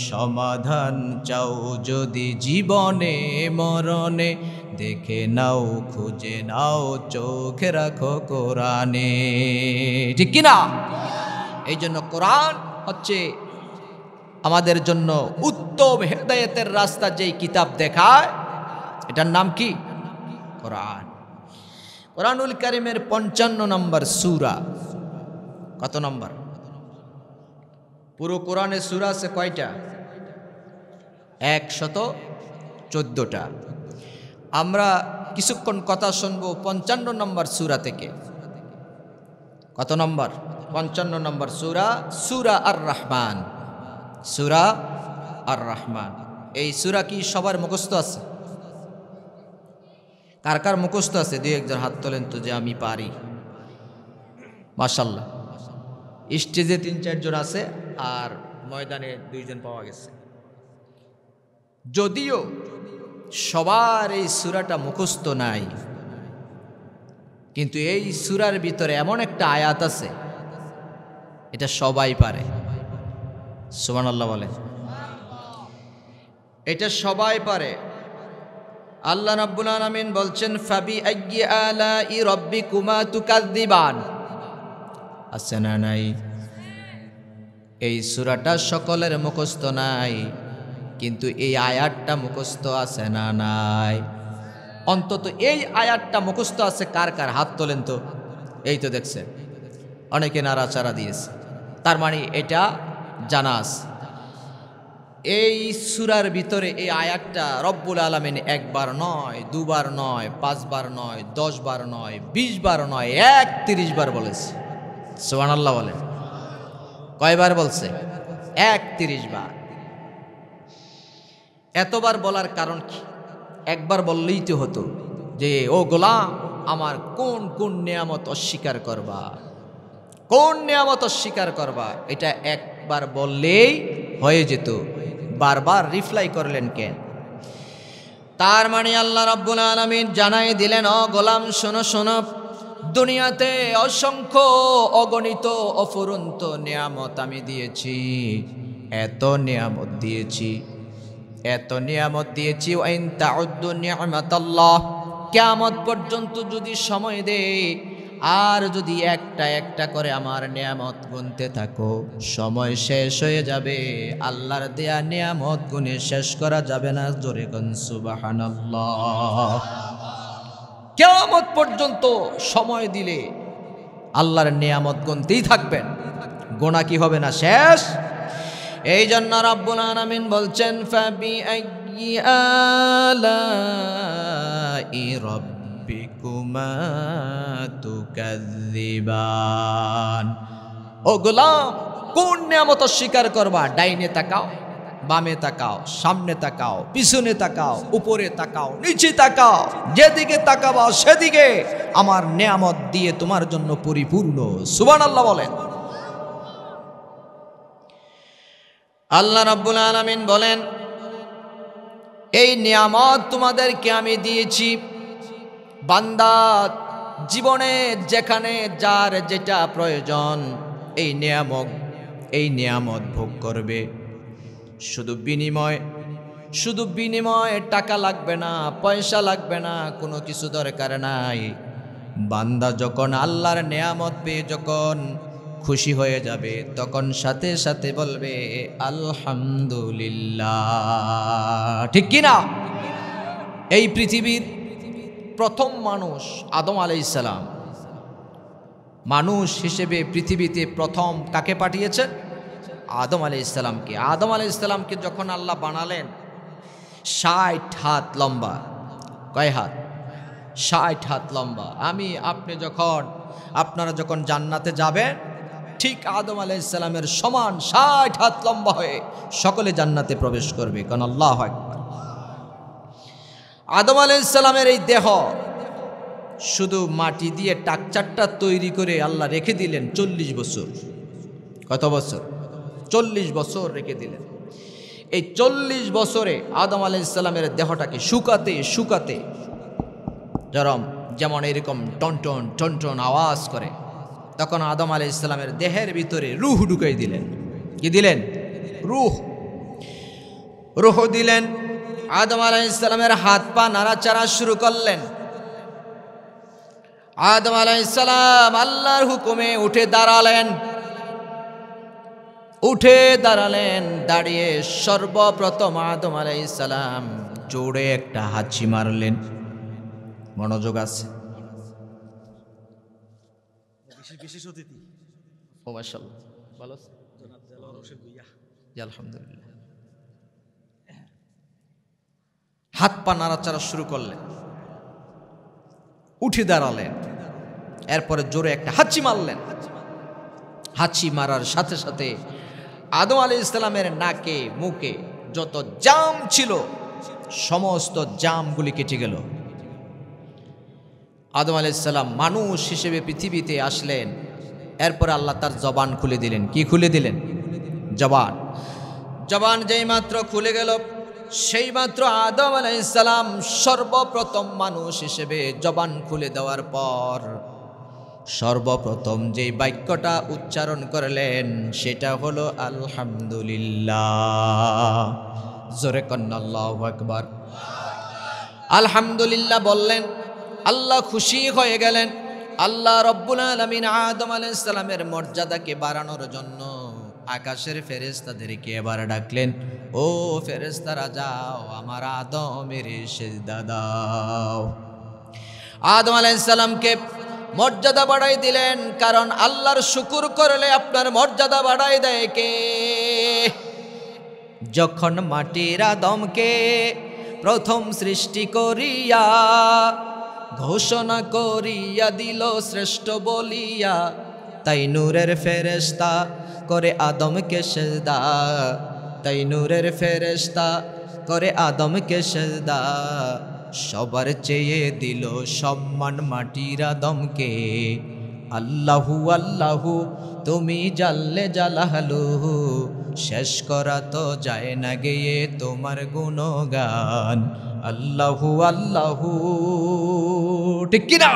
সমাধান চাও যদি জীবনে মরণে, দেখে নাও খুঁজে নাও চোখ রাখো কোরআনে। ঠিক কিনা? এই জন্য কোরআন হচ্ছে আমাদের জন্য উত্তম হেদায়েতের রাস্তা, যেই কিতাব দেখায়, এটার নাম কি? কোরআন। কোরআনুল কারীমের 55 নম্বর সূরা। কত নম্বর? পুরো কোরআনের সূরা আছে কয়টা? 114টা। আমরা কিছুক্ষণ কথা শুনবো 55 নম্বর সূরা থেকে। কত নম্বর? 55 নম্বর সূরা, সূরা আর রহমান। সূরা আর রহমান, এই সূরা কি সবার মুখস্থ আছে? কার কার মুখস্থ আছে? দুই একজন হাত তোলেন তো যে আমি পারি। মাশাআল্লাহ, স্টেজে 3-4 জন আছে আর ময়দানে 2 জন পাওয়া গেছে। যদিও সবার এই সূরাটা মুখস্থ নাই, কিন্তু এই সূরার ভিতরে এমন একটা আয়াত আছে, এটা সবাই পারে। সুবহানাল্লাহ বলেন। এটা সবাই পারে। আল্লাহ রাব্বুল আলামিন বলছেন, ফাবি আইয়ি আলাই রাব্বিকুমা তুকাযযিবান। আছে না নাই? এই সূরাটা সকলের মুখস্থ নাই, কিন্তু এই আয়াতটা মুখস্থ আছে না নাই? অন্তত এই আয়াতটা মুখস্থ আছে কার কার? হাত তোলেন তো। এই তো দেখছেন অনেকে নাড়াচাড়া দিয়েছে, তার মানে এটা জানা আছে। এই সূরার ভিতরে এই আয়াতটা রব্বুল আলামিন 1 বার নয়, 2 বার নয়, 5 বার নয়, 10 বার নয়, 20 বার নয়, 31 বার বলেছে। সুবহানাল্লাহ বলেন। কয়বার বলছে? 31 বার। এতবার বলার কারণ কি? একবার বললেই তো হতো যে ও গোলাম, আমার কোন কোন নিয়ামত অস্বীকার করবা, কোন নিয়ামত অস্বীকার করবা, এটা একবার বললেই হয়ে যেত। বারবার রিপ্লাই করলেন কেন? তার মানে আল্লাহ রাব্বুল আলামিন জানাই দিলেন, ও গোলাম শোনো শোনো, দুনিয়াতে অসংখ্য অগণিত অফুরন্ত নিয়ামত আমি দিয়েছি, এত নিয়ামত দিয়েছি, এত নিয়ামত দিয়েছি। ওয়াইন তাউদ্দু নি'মাতাল্লাহ, কিয়ামত পর্যন্ত যদি সময় দেই আর যদি একটা একটা করে আমার নিয়ামত গুনতে থাকো, সময় শেষ হয়ে যাবে। আল্লাহর দেয়া নিয়ামত গুনে শেষ করা যাবে না। জোরে কোন সুবহানাল্লাহ। কিয়ামত পর্যন্ত সময় দিলে আল্লাহর নিয়ামত গুনতেই থাকবেন, গোনা কি হবে না শেষ? এই জন্য রাব্বুল আলামিন বলছেন, ফাবি আইয়ি আলাই রাব্বিকুমা তুকাযযিবান। ও গোলাম, কোন নিয়ামত অস্বীকার করবা? ডাইনে তাকাও, বামে তাকাও, সামনে তাকাও, পিছনে তাকাও, উপরে তাকাও, নিচে তাকাও, যেদিকে তাকাবা সেদিকে আমার নিয়ামত দিয়ে তোমার জন্য পরিপূর্ণ। সুবহানাল্লাহ বলেন। আল্লাহ রাব্বুল আলামিন বলেন, এই নিয়ামত তোমাদেরকে আমি দিয়েছি, বান্দা জীবনে যেখানে যার যেটা প্রয়োজন এই নিয়ামত ভোগ করবে। শুধু বিনিময় টাকা লাগবে না, পয়সা লাগবে না, কোনো কিছু দরকার নাই। বান্দা যখন আল্লাহর নিয়ামত পেয়ে যখন খুশি হয়ে যাবে, তখন সাথে সাথে বলবে আলহামদুলিল্লাহ। ঠিক কি না? এই পৃথিবীর প্রথম মানুষ আদম আলাইহিস সালাম, মানুষ হিসেবে পৃথিবীতে প্রথম কাকে পাঠিয়েছেন? আদম আলাইহিস সালামকে। আদম আলাইহিস সালামকে যখন আল্লাহ বানালেন 60 হাত লম্বা। কয় হাত? 60 হাত লম্বা। আপনারা যখন জান্নাতে যাবেন, ঠিক আদম আলাইহিস সালামের সমান 60 হাত লম্বা হয়ে সকলে জান্নাতে প্রবেশ করবে। কারণ আল্লাহু আকবার। আদম আলাইহিস সালামের এই দেহ শুধু মাটি দিয়ে টাকচারটা তৈরি করে আল্লাহ রেখে দিলেন 40 বছর। কত বছর? 40 বছর রেখে দিলেন। এই 40 বছরে আদম আলাইহিস সালামের দেহটাকে শুকাতে যেমন এরকম টনটন টনটন আওয়াজ করে, তখন আদম আলাইহিস সালামের দেহের ভিতরে রূহ ঢুকাই দিলেন। কি দিলেন? রূহ দিলেন। আদম আলাইহিস সালামের হাত পা নাড়াচাড়া শুরু করলেন। আদম আলাইহিস সালাম আল্লাহর হুকুমে উঠে দাঁড়ালেন। দাঁড়িয়ে সর্বপ্রথম আদম আলাইহিস সালাম জোরে একটা হাঁচি মারলেন। মনোযোগ আছে? বিশেষ অতিথি। ও মাশাআল্লাহ, ভালো আছে? জি আলহামদুলিল্লাহ। হাত পা নাড়াচাড়া শুরু করলেন, উঠে দাঁড়ালেন, এরপরে জোরে একটা হাঁচি মারলেন। হাঁচি মারার সাথে সাথে আদম আলাইহিস সালামের নাকে মুখে যত জাম ছিল সমস্ত জামগুলি কেটে গেল। আদম আলাইহিস সালাম মানুষ হিসেবে পৃথিবীতে আসলেন। এরপর আল্লাহ তার জবান খুলে দিলেন। কি খুলে দিলেন? জবান। জবান যেই মাত্র খুলে গেল সেই মাত্র আদম আলাইহিস সালাম সর্বপ্রথম মানুষ হিসেবে জবান খুলে দেওয়ার পর সর্বপ্রথম যেই বাক্যটা উচ্চারণ করলেন সেটা হলো আলহামদুলিল্লাহ। জোরে কন্না আল্লাহু আকবার। আলহামদুলিল্লাহ বললেন, আল্লাহ খুশি হয়ে গেলেন। আল্লাহ রব্বুল আলামিন আদম আলাইহিস সালামের মর্যাদাকে বাড়ানোর জন্য আকাশের ফেরেশতাদেরকে এবার ডাকলেন, ও ফেরেশতারা যাও আমার আদমের সিজদা দাও। আদম আলাইহিস সালামকে মর্যাদা বাড়াই দিলেন, কারণ আল্লাহর শুকর করলে আপনার মর্যাদা বাড়াই দেয় কে? যখন মাটির আদমকে প্রথম সৃষ্টি করিয়া ঘোষণা করিয়া দিল শ্রেষ্ঠ বলিয়া, তাই নূরের ফেরেশতা করে আদমকে সেজদা, তাই নূরের ফেরেশতা করে আদমকে সেজদা। সবার চেয়ে দিল সম্মান মাটির আদমকে। আল্লাহু আল্লাহু তুমি জাল্লে জালালুহু, শেষ করা তো যায় না গেয়ে তোমার গুণগান। আল্লাহু আল্লাহু, ঠিক কিনা?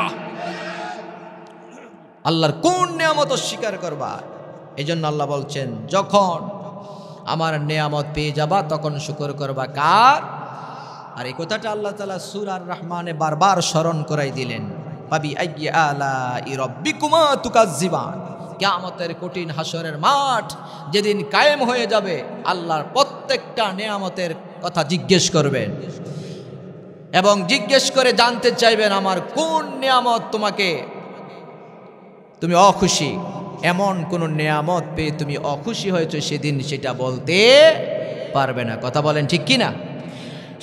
আল্লাহর কোন নিয়ামত অস্বীকার করবা? এই জন্য আল্লাহ বলছেন, যখন আমার নিয়ামত পেয়ে যাবা তখন শুকর করবা কার? আর এই কথাটা আল্লাহ তাআলা সূরা আর রহমানে বারবার স্মরণ করাই দিলেন। ফাবি আইয়ি আলাই রাব্বিকুমা তুকাজ্জিবান। কিয়ামতের কঠিন হাসরের মাঠ যেদিন কায়েম হয়ে যাবে, আল্লাহর প্রত্যেকটা নিয়ামতের কথা জিজ্ঞেস করবেন এবং জিজ্ঞেস করে জানতে চাইবেন আমার কোন নিয়ামত তুমি অখুশি। এমন কোন নিয়ামত পেয়ে তুমি অখুশি হয়েছো সেদিন সেটা বলতে পারবে না। কথা বলেন ঠিক কিনা?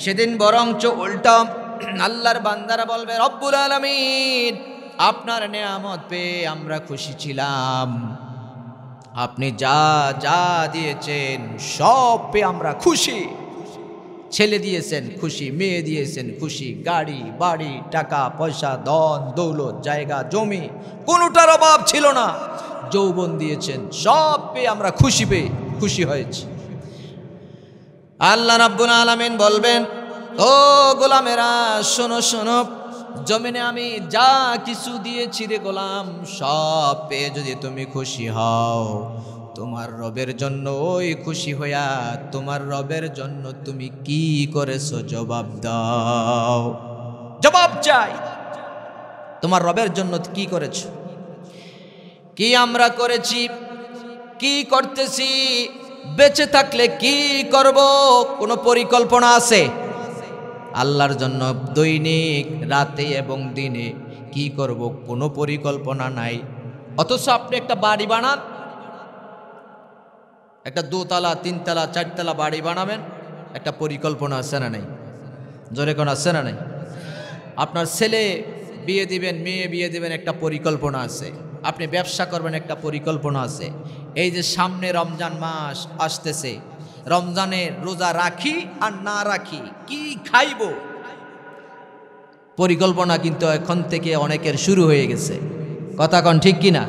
সেদিন বরঞ্চ উল্টা আল্লাহর বান্দারা বলবে, রব্বুল আলামিন আপনার নিয়ামত পেয়ে আমরা খুশি ছিলাম, আপনি যা যা দিয়েছেন সব পেয়ে আমরা খুশি। ছেলে দিয়েছেন খুশি, মেয়ে দিয়েছেন খুশি, গাড়ি বাড়ি টাকা পয়সা ধন দৌলত জায়গা জমি কোনোটার অভাব ছিল না। যৌবন দিয়েছেন, সব পেয়ে আমরা খুশি হয়েছি। আল্লাহ রাব্বুল আলামিন বলবেন, ও গোলামেরা শোনো শোনো, জমিনে আমি যা কিছু দিয়েছি রে গোলাম, সব পেয়ে যদি তুমি খুশি হও, তোমার রবের জন্য ওই খুশি হইয়া তোমার রবের জন্য তুমি কি করেছো জবাব দাও। জবাব চাই, তোমার রবের জন্য কি করেছো, কি আমরা করেছি, কি করতেছি, বেঁচে থাকলে কি করব, কোনো পরিকল্পনা আছে? আল্লাহর জন্য দৈনিক রাতে এবং দিনে কি করব কোনো পরিকল্পনা নাই। অথচ আপনি একটা বাড়ি বানান, একটা 2 তলা 3 তলা 4 তলা বাড়ি বানাবেন, একটা পরিকল্পনা আছে না নাই? জোরে কোন আছে না নাই? আপনার ছেলে বিয়ে দিবেন, মেয়ে বিয়ে দিবেন, একটা পরিকল্পনা আছে। আপনি ব্যবসা করবেন, একটা পরিকল্পনা আছে। এই যে সামনে রমজান মাস আসতেছে, রমজানের রোজা রাখি আর না রাখি, কি খাইব, পরিকল্পনা কিন্তু এখন থেকে অনেকের শুরু হয়ে গেছে। কথা কন ঠিক কিনা?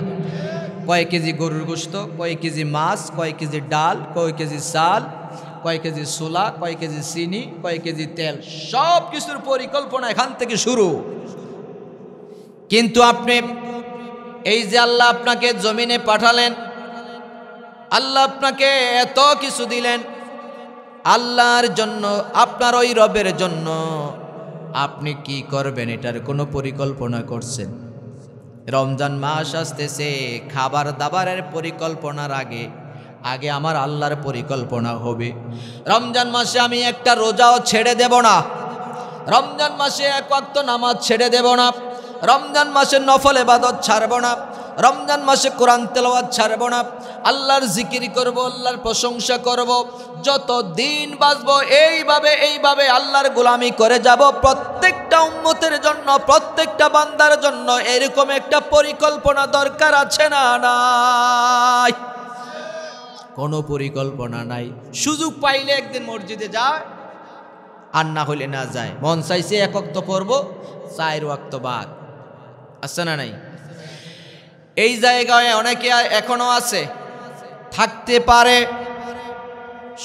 কয় কেজি গরুর গোশত, কয় কেজি মাছ, কয় কেজি ডাল, কয় কেজি চাল, কয় কেজি ছোলা, কয় কেজি চিনি, কয় কেজি তেল, সব কিছুর পরিকল্পনা এখান থেকে শুরু। কিন্তু আপনি এই যে আল্লাহ আপনাকে জমিনে পাঠালেন, আল্লাহ আপনাকে এত কিছু দিলেন, আল্লাহর জন্য আপনার ওই রবের জন্য আপনি কি করবেন এটার কোনো পরিকল্পনা করছেন? রমজান মাস আসতেছে, খাবার দাবারের পরিকল্পনার আগে আমার আল্লাহর পরিকল্পনা হবে। রমজান মাসে আমি একটা রোজাও ছেড়ে দেব না, রমজান মাসে 1 ওয়াক্ত নামাজ ছেড়ে দেব না, রমজান মাসে নফল ইবাদত ছাড়ব না, রমজান মাসে কোরআন তেলাওয়াত ছাড়ব না, আল্লাহর জিকির করব, আল্লাহর প্রশংসা করব, যত দিন বাঁচবো এইভাবে আল্লাহর গোলামি করে যাব। প্রত্যেকটা উম্মতের জন্য, প্রত্যেকটা বান্দার জন্য এরকম একটা পরিকল্পনা দরকার আছে না নাই? কোনো পরিকল্পনা নাই। সুযোগ পাইলে একদিন মসজিদে যায়, আর না হইলে না যায়। মন চাইছে এক ওয়াক্ত পড়বো, 4 ওয়াক্ত বাদ, আছে না নাই? এই জায়গায় অনেকে এখনো আছে, থাকতে পারে।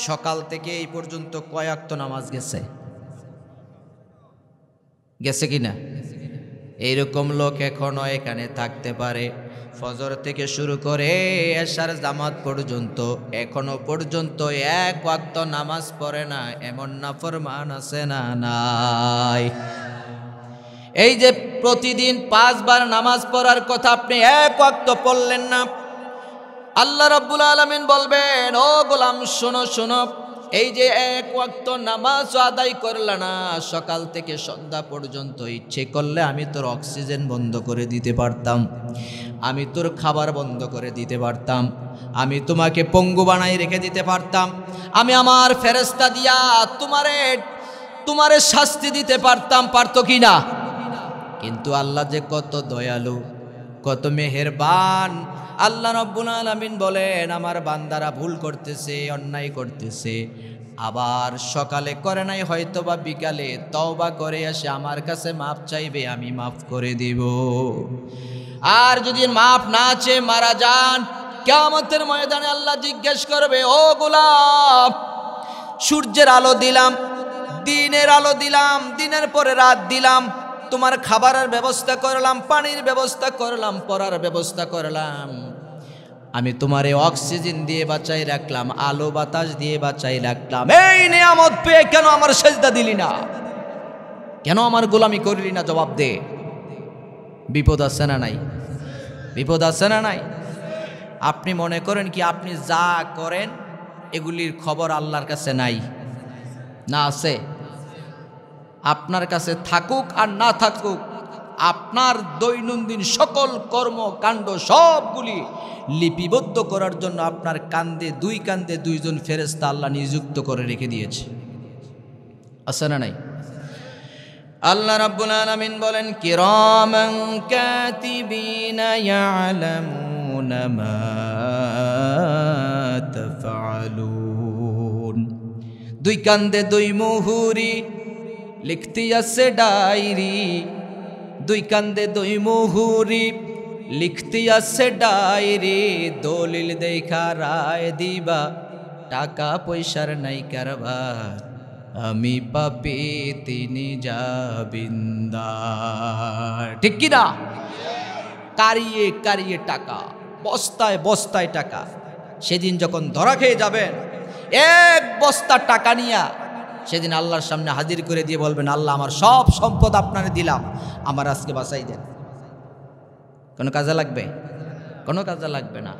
সকাল থেকে এই পর্যন্ত কয় ওয়াক্ত নামাজ গেছে? গেছে কিনা? এইরকম লোক এখনো এখানে থাকতে পারে। ফজর থেকে শুরু করে এশার জামাত পর্যন্ত এখনো পর্যন্ত 1 ওয়াক্ত নামাজ পড়ে না, এমন নাফরমান আছে না নাই? এই যে প্রতিদিন 5 বার নামাজ পড়ার কথা, আপনি 1 ওয়াক্ত পড়লেন না। আল্লাহ রাব্বুল আলামিন বলবেন, ও গোলাম শোনো শোনো, এই যে 1 ওয়াক্ত নামাজ আদায় করলা না, সকাল থেকে সন্ধ্যা পর্যন্ত, ইচ্ছে করলে আমি তোর অক্সিজেন বন্ধ করে দিতে পারতাম, আমি তোর খাবার বন্ধ করে দিতে পারতাম, আমি তোমাকে পঙ্গু বানাই রেখে দিতে পারতাম, আমি আমার ফেরেশতা দিয়া তোমারে শাস্তি দিতে পারতাম, পারতো কি না? কিন্তু আল্লাহ যে কত দয়ালু, কত মেহেরবান। আল্লাহ রাব্বুল আলামিন বলেন, আমার বান্দারা ভুল করতেছে, অন্যায় করতেছে, আবার সকালে করে নাই হয়তো বা বিকালে তওবা করে এসে আমার কাছে মাপ চাইবে, আমি মাফ করে দিব। আর যদি মাফ না চেয়ে মারা যান, কিয়ামতের ময়দানে আল্লাহ জিজ্ঞেস করবে, ও গোলাম, সূর্যের আলো দিলাম, দিনের আলো দিলাম, দিনের পরে রাত দিলাম, তোমার খাবারের ব্যবস্থা করলাম, পানির ব্যবস্থা করলাম, পড়ার ব্যবস্থা করলাম, আমি তোমারে অক্সিজেন দিয়ে বাঁচাই রাখলাম, আলো বাতাস দিয়ে বাঁচাই রাখলাম, এই নিয়ামত পেয়ে কেন আমার সেজদা দিলি না? কেন আমার গোলামি করলি না? জবাব দে। বিপদ আছে না নাই? বিপদ আছে না নাই? আপনি মনে করেন কি আপনি যা করেন এগুলির খবর আল্লাহর কাছে নাই? না, আছে। আপনার কাছে থাকুক আর না থাকুক, আপনার দৈনন্দিন সকল কর্মকাণ্ড সবগুলি লিপিবদ্ধ করার জন্য আপনার দুই কান্দে 2 জন ফেরেশতা আল্লাহ নিযুক্ত করে রেখে দিয়েছে। আছে না নাই? আল্লাহ রাব্বুল আলামিন বলেন, কিরামান কাতিবিনা ইয়ালামুনা মা তাফআলুন। 2 কান্দে 2 মুহুরি লিখতে আছে ডায়েরি, 2 কান্দে 2 মুহুরি লিখতে আছে ডায়েরি, দলিল দেখা রায় দিবা, টাকা পয়সার নাই কারবার, আমি পাপী তিনি জাবিন্দার। ঠিক কিনা? কারিয়ে কারিয়ে টাকা, বস্তায় বস্তায় টাকা। সেদিন যখন ধরা খেয়ে যাবেন, 1 বস্তা টাকা নিয়া সেদিন আল্লাহর সামনে হাজির করে দিয়ে বলবেন, আল্লাহ আমার সব সম্পদ আপনারে দিলাম, আমার আজকে বাঁচাই দেন। কোনো কাজে লাগবে? কোনো কাজে লাগবে না।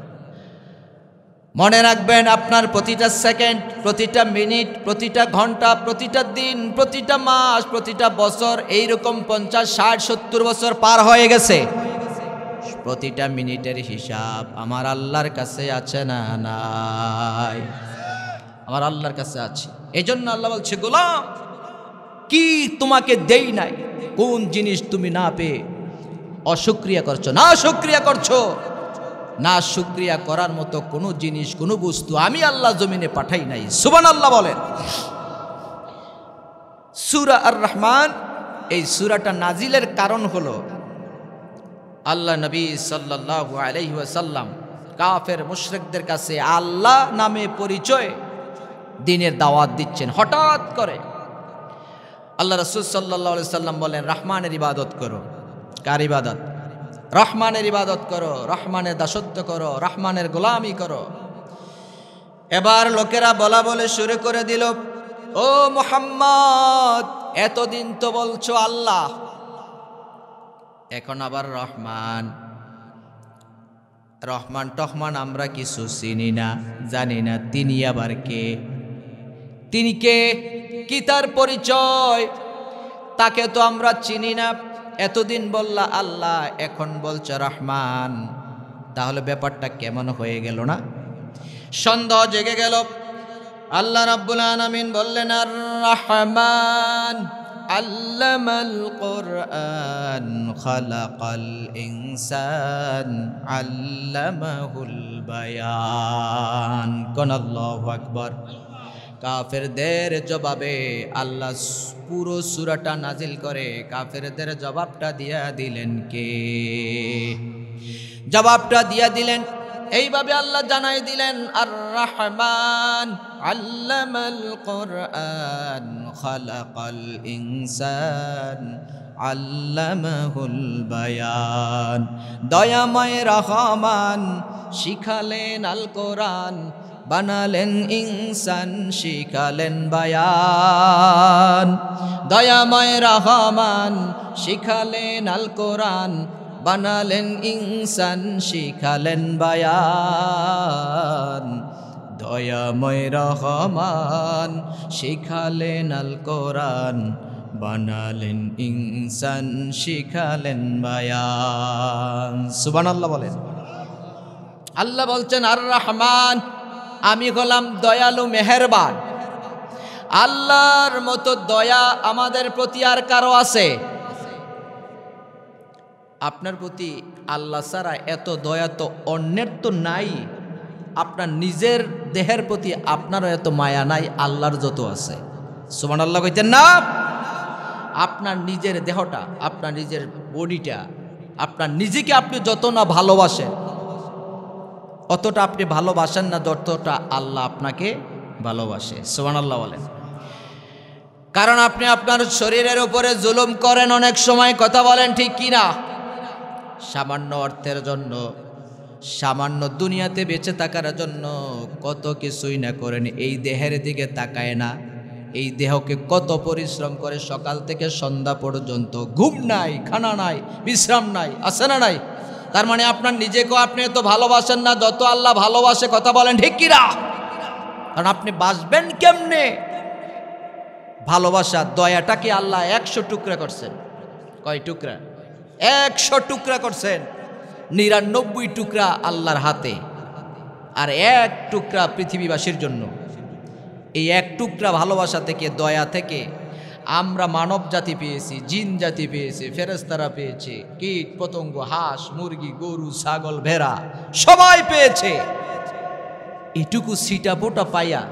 মনে রাখবেন, আপনার প্রতিটা সেকেন্ড, প্রতিটা মিনিট, প্রতিটা ঘন্টা, প্রতিটা দিন, প্রতিটা মাস, প্রতিটা বছর, এইরকম 50, 60, 70 বছর পার হয়ে গেছে, প্রতিটা মিনিটের হিসাব আমার আল্লাহর কাছে আছে না নাই? আমার আল্লাহর কাছে আছে। এই জন্য আল্লাহ বলছে, গোলাম কি তোমাকে দেই নাই? কোন জিনিস তুমি না পেয়ে অশুকরিয়া করছো, না শুকরিয়া করছো? না শুকরিয়া করার মতো কোনো জিনিস, কোনো বস্তু আমি আল্লাহ জমিনে পাঠাই নাই। সুবহানাল্লাহ বলেন। সূরা আর রহমান, এই সূরাটা নাজিলের কারণ হলো আল্লাহ নবী সাল্লাল্লাহু আলাইহি ওয়াসাল্লাম কাফের মুশরিকদের কাছে আল্লাহ নামে পরিচয় দ্বীনের দাওয়াত দিচ্ছেন। হঠাৎ করে আল্লাহ রাসূল সাল্লাল্লাহু আলাইহি সাল্লাম বলেন, রহমানের ইবাদত করো। কার ইবাদত? রহমানের ইবাদত করো, রহমানের দাসত্ব করো, রহমানের গোলামি করো। এবার লোকেরা বলা বলে শুরু করে দিল, ও মুহাম্মদ, এতদিন তো বলছো আল্লাহ, এখন আবার রহমান। রহমান টহমান আমরা কিছু চিনি না, জানি না, তিনি আবার কে? তিনি কে? কি তার পরিচয়? তাকে তো আমরা চিনি না। এতদিন বললা আল্লাহ, এখন বলছে রহমান। তাহলে ব্যাপারটা কেমন হয়ে গেল না? সন্দেহ জেগে গেল। আল্লাহ রাব্বুল আলামিন বললেন, আর রহমান আল্লামাল কুরআন খালাকাল ইনসান আল্লামাহুল বায়ান। কোন আল্লাহু আকবার। কাফেরদের জবাবে আল্লাহ পুরো সূরাটা নাজিল করে কাফেরদের জবাবটা দিয়া দিলেন কে? জবাবটা দিয়া দিলেন এইভাবে, আল্লাহ জানাই দিলেন, আর রহমান আল্লামাল কুরআন খালাকাল ইনসান আল্লামাহুল বায়ান। দয়াময় রহমান শিখালেন আল কোরআন, বানালেন ইনসান শিখালেন বায়ান। দয়াময় রহমান শিখালেন আল কোরআন, বানালেন ইনসান শিখালেন বায়ান। দয়াময় রহমান শিখালেন আল কোরআন, বানালেন ইনসান শিখালেন বায়ান। সুবহানাল্লাহ বলেন। আল্লাহ বলছেন, আর রহমান, আমি হলাম দয়ালু মেহেরবান। আল্লাহর মতো দয়া আমাদের প্রতি আর কারো আছে? আপনার প্রতি আল্লাহ ছাড়া এত দয়া তো অন্যের তো নাই। আপনার নিজের দেহের প্রতি আপনারও এত মায়া নাই, আল্লাহর যত আছে। সুবহানাল্লাহ কইতেন না? আপনার নিজের দেহটা, আপনার নিজের বডিটা, আপনার নিজেকে আপনি যত না ভালোবাসেন, অতটা আপনি ভালোবাসেন না যতটা আল্লাহ আপনাকে ভালোবাসে। সুবহানাল্লাহ বলেন। কারণ আপনি আপনার শরীরের উপরে জুলুম করেন অনেক সময়, কথা বলেন ঠিক কিনা? সামান্য অর্থের জন্য, সামান্য দুনিয়াতে বেঁচে থাকার জন্য কত কিছুই না করেন, এই দেহের দিকে তাকায় না। এই দেহকে কত পরিশ্রম করে সকাল থেকে সন্ধ্যা পর্যন্ত, ঘুম নাই, খানা নাই, বিশ্রাম নাই, আছে না নাই? তার মানে আপনার নিজেকেও আপনি এত ভালোবাসেন না যত আল্লাহ ভালোবাসে, কথা বলেন ঠিক কিনা? কারণ আপনি বাঁচবেন কেমনে? ভালোবাসা, দয়াটাকে আল্লাহ 100 টুকরা করছেন। কয় টুকরা? 100 টুকরা করছেন। 99 টুকরা আল্লাহর হাতে, আর 1 টুকরা পৃথিবীবাসীর জন্য। এই 1 টুকরা ভালোবাসা থেকে, দয়া থেকে আমরা মানব জাতি পেয়েছি, জিন জাতি পেয়েছে, ফেরেশতারা পেয়েছে, কীট পতঙ্গ, হাঁস মুরগি, গরু ছাগল ভেড়া সবাই পেয়েছে। এটুকু সিটাপোটা পাইয়া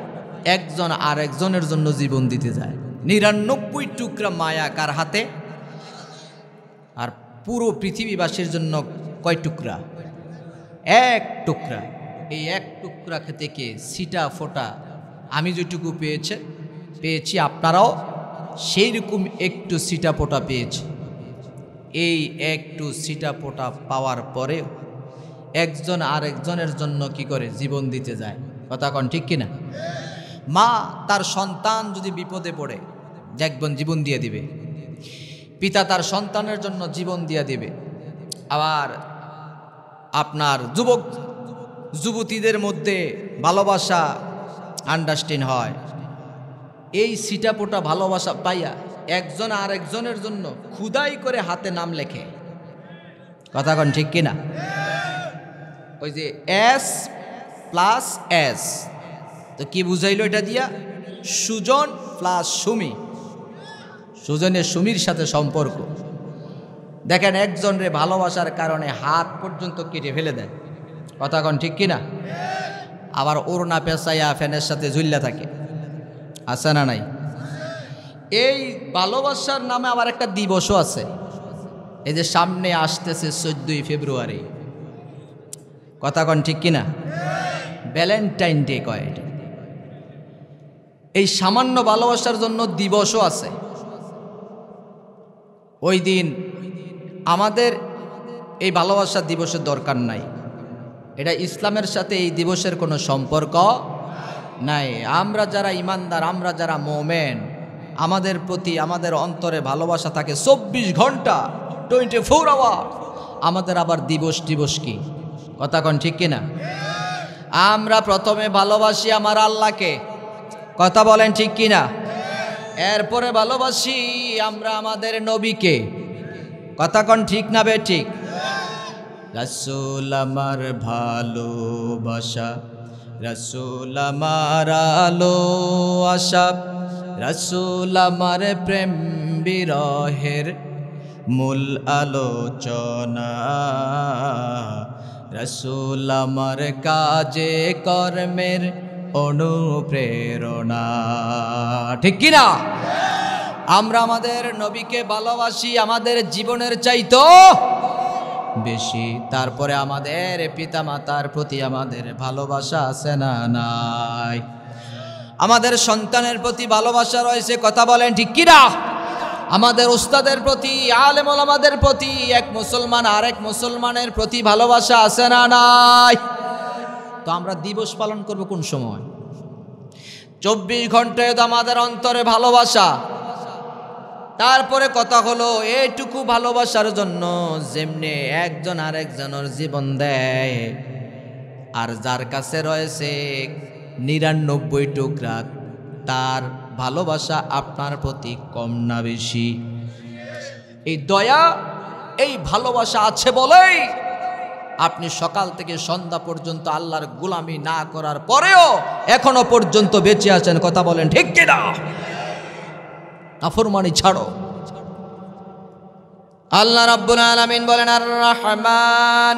একজন আর একজনের জন্য জীবন দিতে যায়। 99 টুকরা মায়া কার হাতে? আর পুরো পৃথিবীবাসীর জন্য কয় টুকরা? 1 টুকরা। এই 1 টুকরা থেকে সিটা ফোটা আমি যেটুকু পেয়েছি আপনারাও সেই রকম একটু সিটাপোটা পেয়েছে। এই একটু সিটাপোটা পাওয়ার পরেও একজন আরেকজনের জন্য কি করে? জীবন দিতে যায়। কথা কন ঠিক কিনা? মা তার সন্তান যদি বিপদে পড়ে দেখবেন জীবন দিয়ে দিবে, পিতা তার সন্তানের জন্য জীবন দিয়ে দিবে। আবার আপনার যুবতীদের মধ্যে ভালোবাসা আন্ডারস্ট্যান্ড হয়। এই সিটাপোটা ভালোবাসা পাইয়া একজন আর একজনের জন্য খুদাই করে হাতে নাম লেখে। কথা কন ঠিক কিনা? ওই যে S+S, তো কি বুঝাইলো এটা দিয়া? সুজন প্লাস সুমি, সুজনের সুমির সাথে সম্পর্ক। দেখেন একজনরে ভালোবাসার কারণে হাত পর্যন্ত কেটে ফেলে দেন। কথা কন ঠিক কিনা? আবার ওড়না পেঁচাইয়া ফ্যানের সাথে ঝুল্লা থাকে, আছে না নাই? এই ভালোবাসার নামে আবার একটা দিবসও আছে। এই যে সামনে আসতেছে 14ই ফেব্রুয়ারি, কথা কন ঠিক কিনা? ভ্যালেন্টাইন ডে কয় এটা। এই সামান্য ভালোবাসার জন্য দিবসও আছে। ওই দিন আমাদের এই ভালোবাসা দিবসের দরকার নাই। এটা ইসলামের সাথে এই দিবসের কোনো সম্পর্ক নাই। আমরা যারা ইমানদার, আমরা যারা মোমেন, আমাদের প্রতি আমাদের অন্তরে ভালোবাসা থাকে 24 ঘন্টা, 24 আওয়ার। আমাদের আবার দিবস কি? কথা কন ঠিক কিনা? আমরা প্রথমে ভালোবাসি আমার আল্লাহকে, কথা বলেন ঠিক কিনা? এরপরে ভালোবাসি আমরা আমাদের নবীকে, কথা কন ঠিক না বে ঠিক? রাসূল আমার ভালোবাসা, রাসূল আমার আলো আশা, রাসূল আমার প্রেম বিরহের মূল আলোচনা, রাসূল আমার কাজে কর্মের অনুপ্রেরণা। ঠিক কিনা? আমরা আমাদের নবীকে ভালোবাসি আমাদের জীবনের চাইতো বেশি। তারপরে আমাদের পিতামাতার প্রতি আমাদের ভালোবাসা আছে না নাই? আমাদের সন্তানের প্রতি ভালোবাসা রয়েছে, কথা বলেন ঠিক কিনা? আমাদের উস্তাদের প্রতি, আলেম ওলামাদের প্রতি, এক মুসলমান আরেক মুসলমানের প্রতি ভালোবাসা আছে না নাই? তো আমরা দিবস পালন করব কোন সময়? 24 ঘন্টায় তো আমাদের অন্তরে ভালোবাসা। তারপরে কথা হলো এইটুকু ভালোবাসার জন্য যেমনি একজন আরেকজনের জীবন দেয়, আর যার কাছে রয়েছে 99 টুকরা, তার ভালোবাসা আপনার প্রতি কম না বেশি? এই দয়া, এই ভালোবাসা আছে বলেই আপনি সকাল থেকে সন্ধ্যা পর্যন্ত আল্লাহর গোলামি না করার পরেও এখনো পর্যন্ত বেঁচে আছেন, কথা বলেন ঠিক কিনা? নাফরমানি ছাড়ো। আল্লাহ রাব্বুল আলামিন বলেন, আর রহমান,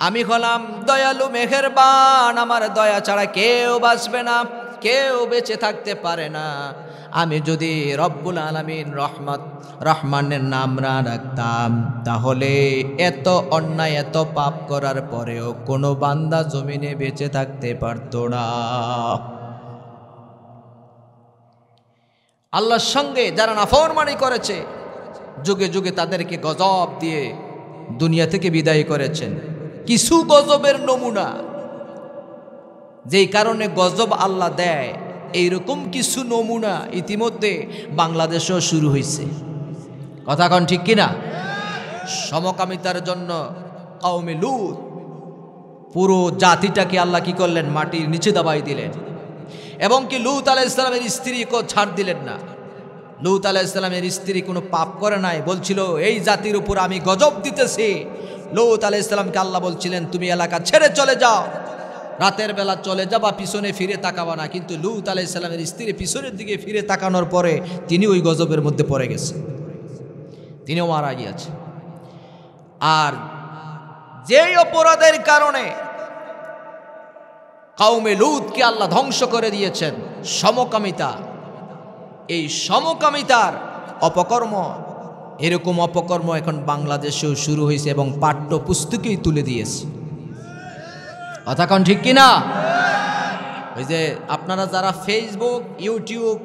আমি হলাম দয়ালু মেহেরবান, আমার দয়া ছাড়া কেউ বাঁচবে না, কেউ বেঁচে থাকতে পারে না। আমি যদি রব্বুল আলামিন রহমানের নাম না রাখতাম, তাহলে এত অন্যায় এত পাপ করার পরেও কোনো বান্দা জমিনে বেঁচে থাকতে পারতো না। আল্লাহর সঙ্গে যারা নাফরমানি করেছে, যুগে যুগে তাদেরকে গজব দিয়ে দুনিয়া থেকে বিদায় করেছেন। কিছু গজবের নমুনা, যেই কারণে গজব আল্লাহ দেয়, এইরকম কিছু নমুনা ইতিমধ্যে বাংলাদেশেও শুরু হয়েছে, কথা কন ঠিক কিনা? সমকামিতার জন্য কওমে লূত পুরো জাতিটাকে আল্লাহ কি করলেন? মাটির নিচে দাবাই দিলেন। এবং কি লূত আলাইহিস সালামের স্ত্রীকেও ছাড় দিলেন না। লূত আলাইহিস সালামের স্ত্রী কোনো পাপ করে নাই, বলছিল এই জাতির উপর আমি গজব দিতেছি। লূত আলাইহিস সালামকে আল্লাহ বলছিলেন তুমি এলাকা ছেড়ে চলে যাও, রাতের বেলা চলে যাবা, পিছনে ফিরে তাকাবা না। কিন্তু লূত আলাইহিস সালামের স্ত্রী পিছনের দিকে ফিরে তাকানোর পরে তিনি ওই গজবের মধ্যে পড়ে গেছে, তিনিও মারা গিয়েছে। আর যেই অপরাধের কারণে কওমে লূতকে আল্লাহ ধ্বংস করে দিয়েছেন, সমকামিতা, এই সমকামিতার অপকর্ম, এরকম অপকর্ম এখন বাংলাদেশেও শুরু হয়েছে এবং পাঠ্যপুস্তকেই তুলে দিয়েছে, কথা কোন ঠিক কিনা? ওই যে আপনারা যারা ফেসবুক, ইউটিউব,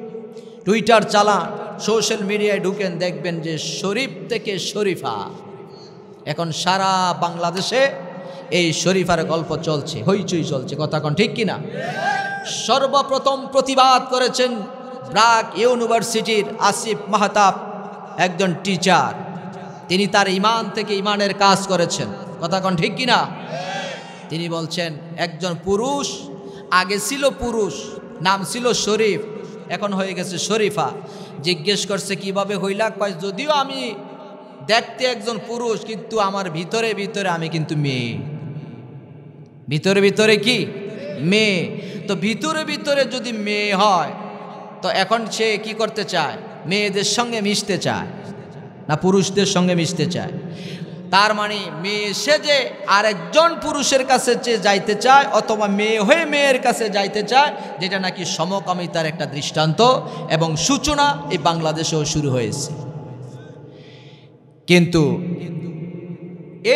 টুইটার চালান, সোশ্যাল মিডিয়ায় ঢুকেন, দেখবেন যে শরীফ থেকে শরীফা, এখন সারা বাংলাদেশে এই শরীফার গল্প চলছে, হইচই চলছে, কথা কোন ঠিক কিনা? সর্বপ্রথম প্রতিবাদ করেছেন ব্র্যাক ইউনিভার্সিটির আসিফ মাহতাব, একজন টিচার। তিনি তার ইমান থেকে ইমানের কাজ করেছেন, কথা কোন ঠিক কিনা? তিনি বলছেন একজন পুরুষ, আগে ছিল পুরুষ, নাম ছিল শরীফ, এখন হয়ে গেছে শরীফা। জিজ্ঞেস করছে কিভাবে হইলা? কয় যদিও আমি দেখতে একজন পুরুষ, কিন্তু আমার ভিতরে ভিতরে আমি কিন্তু মেয়ে। ভিতরে ভিতরে কি? মেয়ে। তো ভিতরে ভিতরে যদি মেয়ে হয়, তো এখন সে কি করতে চায়? মেয়েদের সঙ্গে মিশতে চায় না পুরুষদের সঙ্গে মিশতে চায়? তার মানে মেয়ে সে যে আরেকজন পুরুষের কাছে যাইতে চায়, অথবা মেয়ে হয়ে মেয়ের কাছে যাইতে চায়, যেটা নাকি সমকামিতার একটা দৃষ্টান্ত এবং সূচনা এই বাংলাদেশেও শুরু হয়েছে। কিন্তু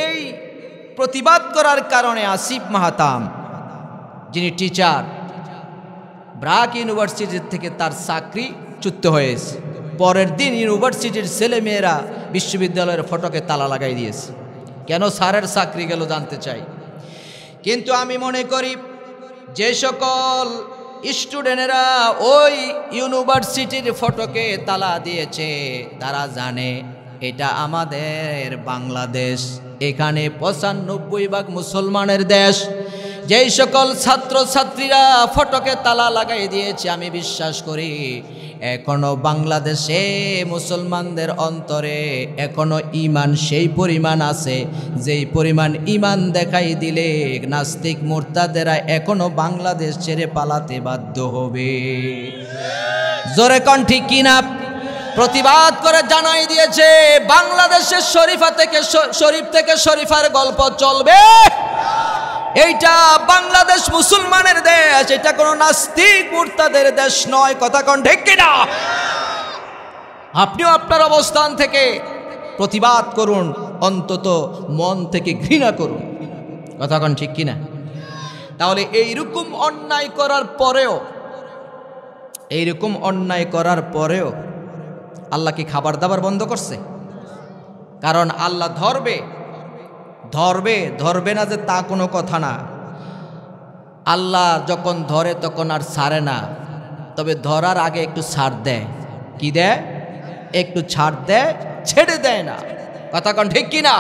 এই প্রতিবাদ করার কারণে আসিফ মাহতাব, যিনি টিচার, ব্র্যাক ইউনিভার্সিটির থেকে তার চাকরি চ্যুত হয়েছে। পরের দিন ইউনিভার্সিটির ছেলেমেয়েরা বিশ্ববিদ্যালয়ের ফটকে তালা লাগাই দিয়েছে। কেন স্যারের চাকরি গেল জানতে চাই। কিন্তু আমি মনে করি যে সকল স্টুডেন্টেরা ওই ইউনিভার্সিটির ফটকে তালা দিয়েছে, তারা জানে এটা আমাদের বাংলাদেশ, এখানে 95% মুসলমানের দেশ। যেই সকল ছাত্র ছাত্রীরা ফটকে তালা লাগাই দিয়েছে, আমি বিশ্বাস করি এখনো বাংলাদেশে মুসলমানদের অন্তরে এখনো ঈমান সেই পরিমাণ আছে, যেই পরিমাণ ঈমান দেখাই দিলে নাস্তিক মুরতাদেরা এখনো বাংলাদেশ ছেড়ে পালাতে বাধ্য হবে। জোরে কোন ঠিক কিনা? প্রতিবাদ করে জানাই দিয়েছে বাংলাদেশের শরীফ থেকে শরীফার গল্প চলবে। এইটা বাংলাদেশ মুসলমানের দেশ, এটা কোনো নাস্তিক মুরতাদের দেশ নয়। কথা কোন ঠিক কিনা? আপনিও আপনার অবস্থান থেকে প্রতিবাদ করুন, অন্তত মন থেকে ঘৃণা করুন। কথা কোন ঠিক কিনা? তাহলে এইরকম অন্যায় করার পরেও আল্লাহ কি খাবার দাবার বন্ধ করছে? কারণ আল্লাহ ধরবে না যে তা কোনো কথা না। আল্লাহ যখন ধরে তখন আর ছাড়ে না, তবে ধরার আগে একটু ছাড় দেয়। কি দেয়? একটু ছাড় দেয়, ছেড়ে দেয় না। কথা কোন ঠিক কিনা?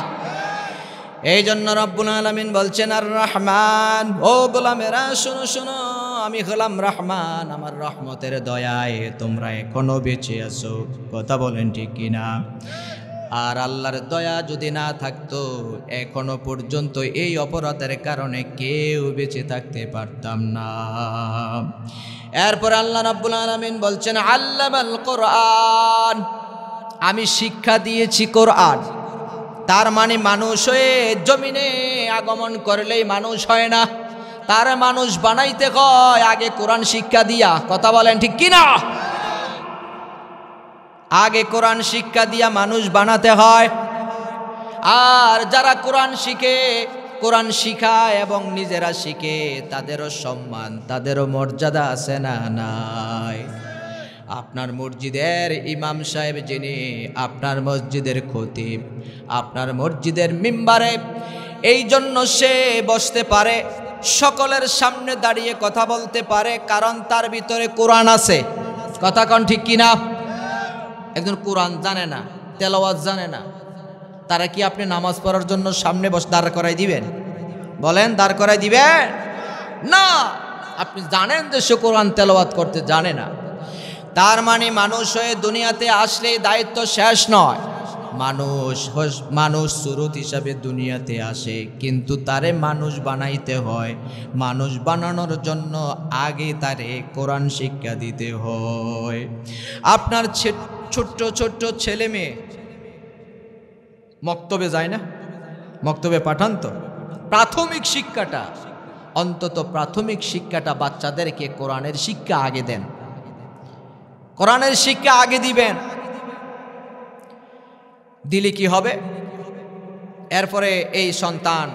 এই জন্য রব্বুল আলামিন বলছেন আর রহমান, ও গোলামেরা শোনো শোনো, আমি হলাম রহমান, আমার রহমতের দয়ায় তোমরা এখনো বেঁচে আছো। কথা বলেন ঠিক কিনা? আর আল্লাহর দয়া যদি না থাকতো এখনো পর্যন্ত এই অপরাধের কারণে কেউ বেঁচে থাকতে পারতাম না। এরপর আল্লাহ রাব্বুল আলামিন বলছেন আল্লামাল কোরআন, আমি শিক্ষা দিয়েছি কোরআন। তার মানে মানুষ হয়ে জমিনে আগমন করলেই মানুষ হয় না, তার মানুষ বানাইতে হয় আগে কোরআন শিক্ষা দিয়া। কথা বলেন ঠিক কিনা? আগে কোরআন শিক্ষা দিয়া মানুষ বানাতে হয়। আর যারা কোরআন শিখে, কোরআন শিখায় এবং নিজেরা শিখে, তাদেরও সম্মান, তাদেরও মর্যাদা আছে না নাই? আপনার মসজিদের ইমাম সাহেব যিনি, আপনার মসজিদের খতিব, আপনার মসজিদের মিম্বারে, এই জন্য সে বসতে পারে, সকলের সামনে দাঁড়িয়ে কথা বলতে পারে, কারণ তার ভিতরে কোরআন আছে। কথা কোন ঠিক কিনা? একজন কোরআন জানে না, তেলাওয়াত জানে না, তারা কি আপনি নামাজ পড়ার জন্য সামনে দাঁড় করাই দিবেন? বলেন, দাঁড় করাই দিবেন না। আপনি জানেন যে সে কোরআন তেলাওয়াত করতে জানে না। তার মানে মানুষ হয়ে দুনিয়াতে আসলে দায়িত্ব শেষ নয়। মানুষ সুরত হিসাবে দুনিয়াতে আসে, কিন্তু তারে মানুষ বানাইতে হয়। মানুষ বানানোর জন্য আগে তারে কোরআন শিক্ষা দিতে হয়। আপনার ছোট্ট ছোট্ট ছেলে মেয়ে মক্তবে যায় না? মক্তবে পাঠান তো। প্রাথমিক শিক্ষাটা, অন্তত প্রাথমিক শিক্ষাটা বাচ্চাদেরকে কোরআনের শিক্ষা আগে দেন, কোরআনের শিক্ষা আগে দিবেন। দিলে কি হবে? এরপরে এই সন্তান,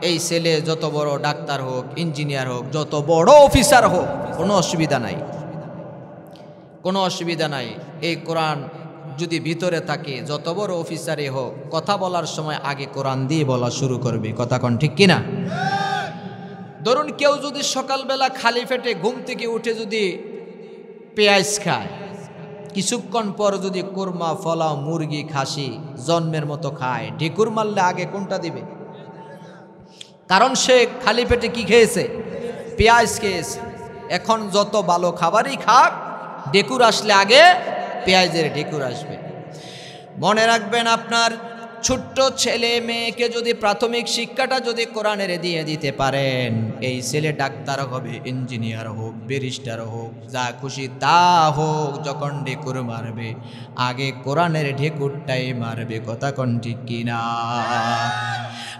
এই ছেলে যত বড় ডাক্তার হোক, ইঞ্জিনিয়ার হোক, যত বড় অফিসার হোক, কোনো অসুবিধা নাই, কোনো অসুবিধা নাই। এই কোরআন যদি ভিতরে থাকে, যত বড় অফিসারই হোক, কথা বলার সময় আগে কোরআন দিয়ে বলা শুরু করবে। কথা কোন ঠিক কিনা? ধরুন কেউ যদি সকালবেলা খালি পেটে ঘুম থেকে উঠে যদি পেঁয়াজ খায়, কিছুক্ষণ পর যদি কুরমা, ফলাও, মুরগি, খাসি জন্মের মতো খায়, ঢেকুর মারলে আগে কোনটা দিবে? কারণ সে খালি পেটে কি খেয়েছে? পেঁয়াজ খেয়েছে। এখন যত ভালো খাবারই খাক, ঢেকুর আসলে আগে পেঁয়াজের ঢেকুর আসবে। মনে রাখবেন, আপনার ছোট্ট ছেলে মেয়েকে যদি প্রাথমিক শিক্ষাটা যদি কোরআনের দিয়ে দিতে পারেন, এই ছেলে ডাক্তার হবে, ইঞ্জিনিয়ার হোক, ব্যারিস্টার হোক, যা খুশি তা হোক, যখন ঢেকুর মারবে আগে কোরআনের ঢেকুরটাই মারবে। কথা কোন ঠিক কিনা?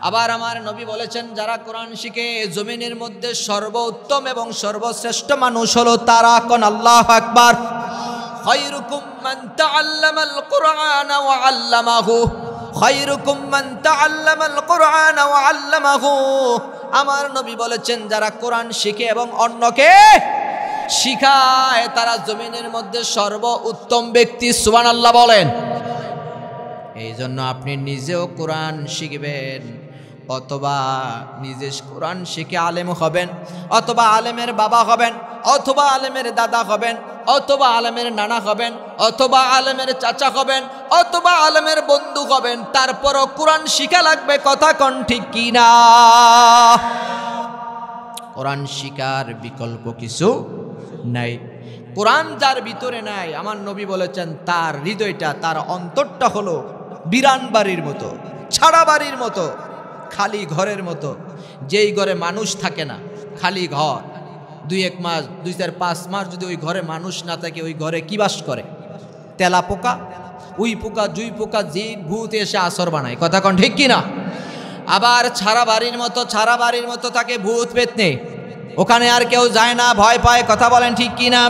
আবার আমার নবী বলেছেন, যারা কোরআন শিখে জমিনের মধ্যে সর্বোত্তম এবং সর্বশ্রেষ্ঠ মানুষ হলো তারা। কোন আল্লাহু আকবার। খায়রুকুম মান তাআল্লামাল কুরআনা ওয়া আল্লামাহু, খায়রুকুম মান তাআল্লামাল কুরআনা ওয়া আল্লামাহু। আমার নবী বলেছেন, যারা কোরআন শিখে এবং অন্যকে শিখায় তারা জমিনের মধ্যে সর্বোত্তম ব্যক্তি। সুবহানাল্লাহ বলেন। এই জন্য আপনি নিজেও কোরআন শিখবেন, অথবা নিজে কোরআন শিখে আলেম হবেন, অথবা আলেমের বাবা হবেন, অথবা আলেমের দাদা হবেন, অথবা আলেমের নানা হবেন, অথবা আলেমের চাচা হবেন, অথবা আলেমের বন্ধু হবেন, তারপরও কোরআন শিখা লাগবে। কথা কোন ঠিক কিনা? কোরআন শিখার বিকল্প কিছু নাই। কোরআন যার ভিতরে নাই, আমার নবী বলেছেন তার হৃদয়টা, তার অন্তরটা হলো বিরান বাড়ির মতো, ছাড়া বাড়ির মতো, খালি ঘরের মতো। যেই ঘরে মানুষ থাকে না, খালি ঘর, 2-1 মাস 2-4-5 মাস যদি ওই ঘরে মানুষ না থাকে, ওই ঘরে কি বাস করে? তেলা পোকা, উই পোকা, জুই পোকা, জিন ভূত এসে আসর বানায়। কথা কন ঠিক কিনা? আবার ছাড়া বাড়ির মতো থাকে ভূত পেতনি, ওখানে আর কেউ যায় না, ভয় পায়। কথা বলেন ঠিক কিনা?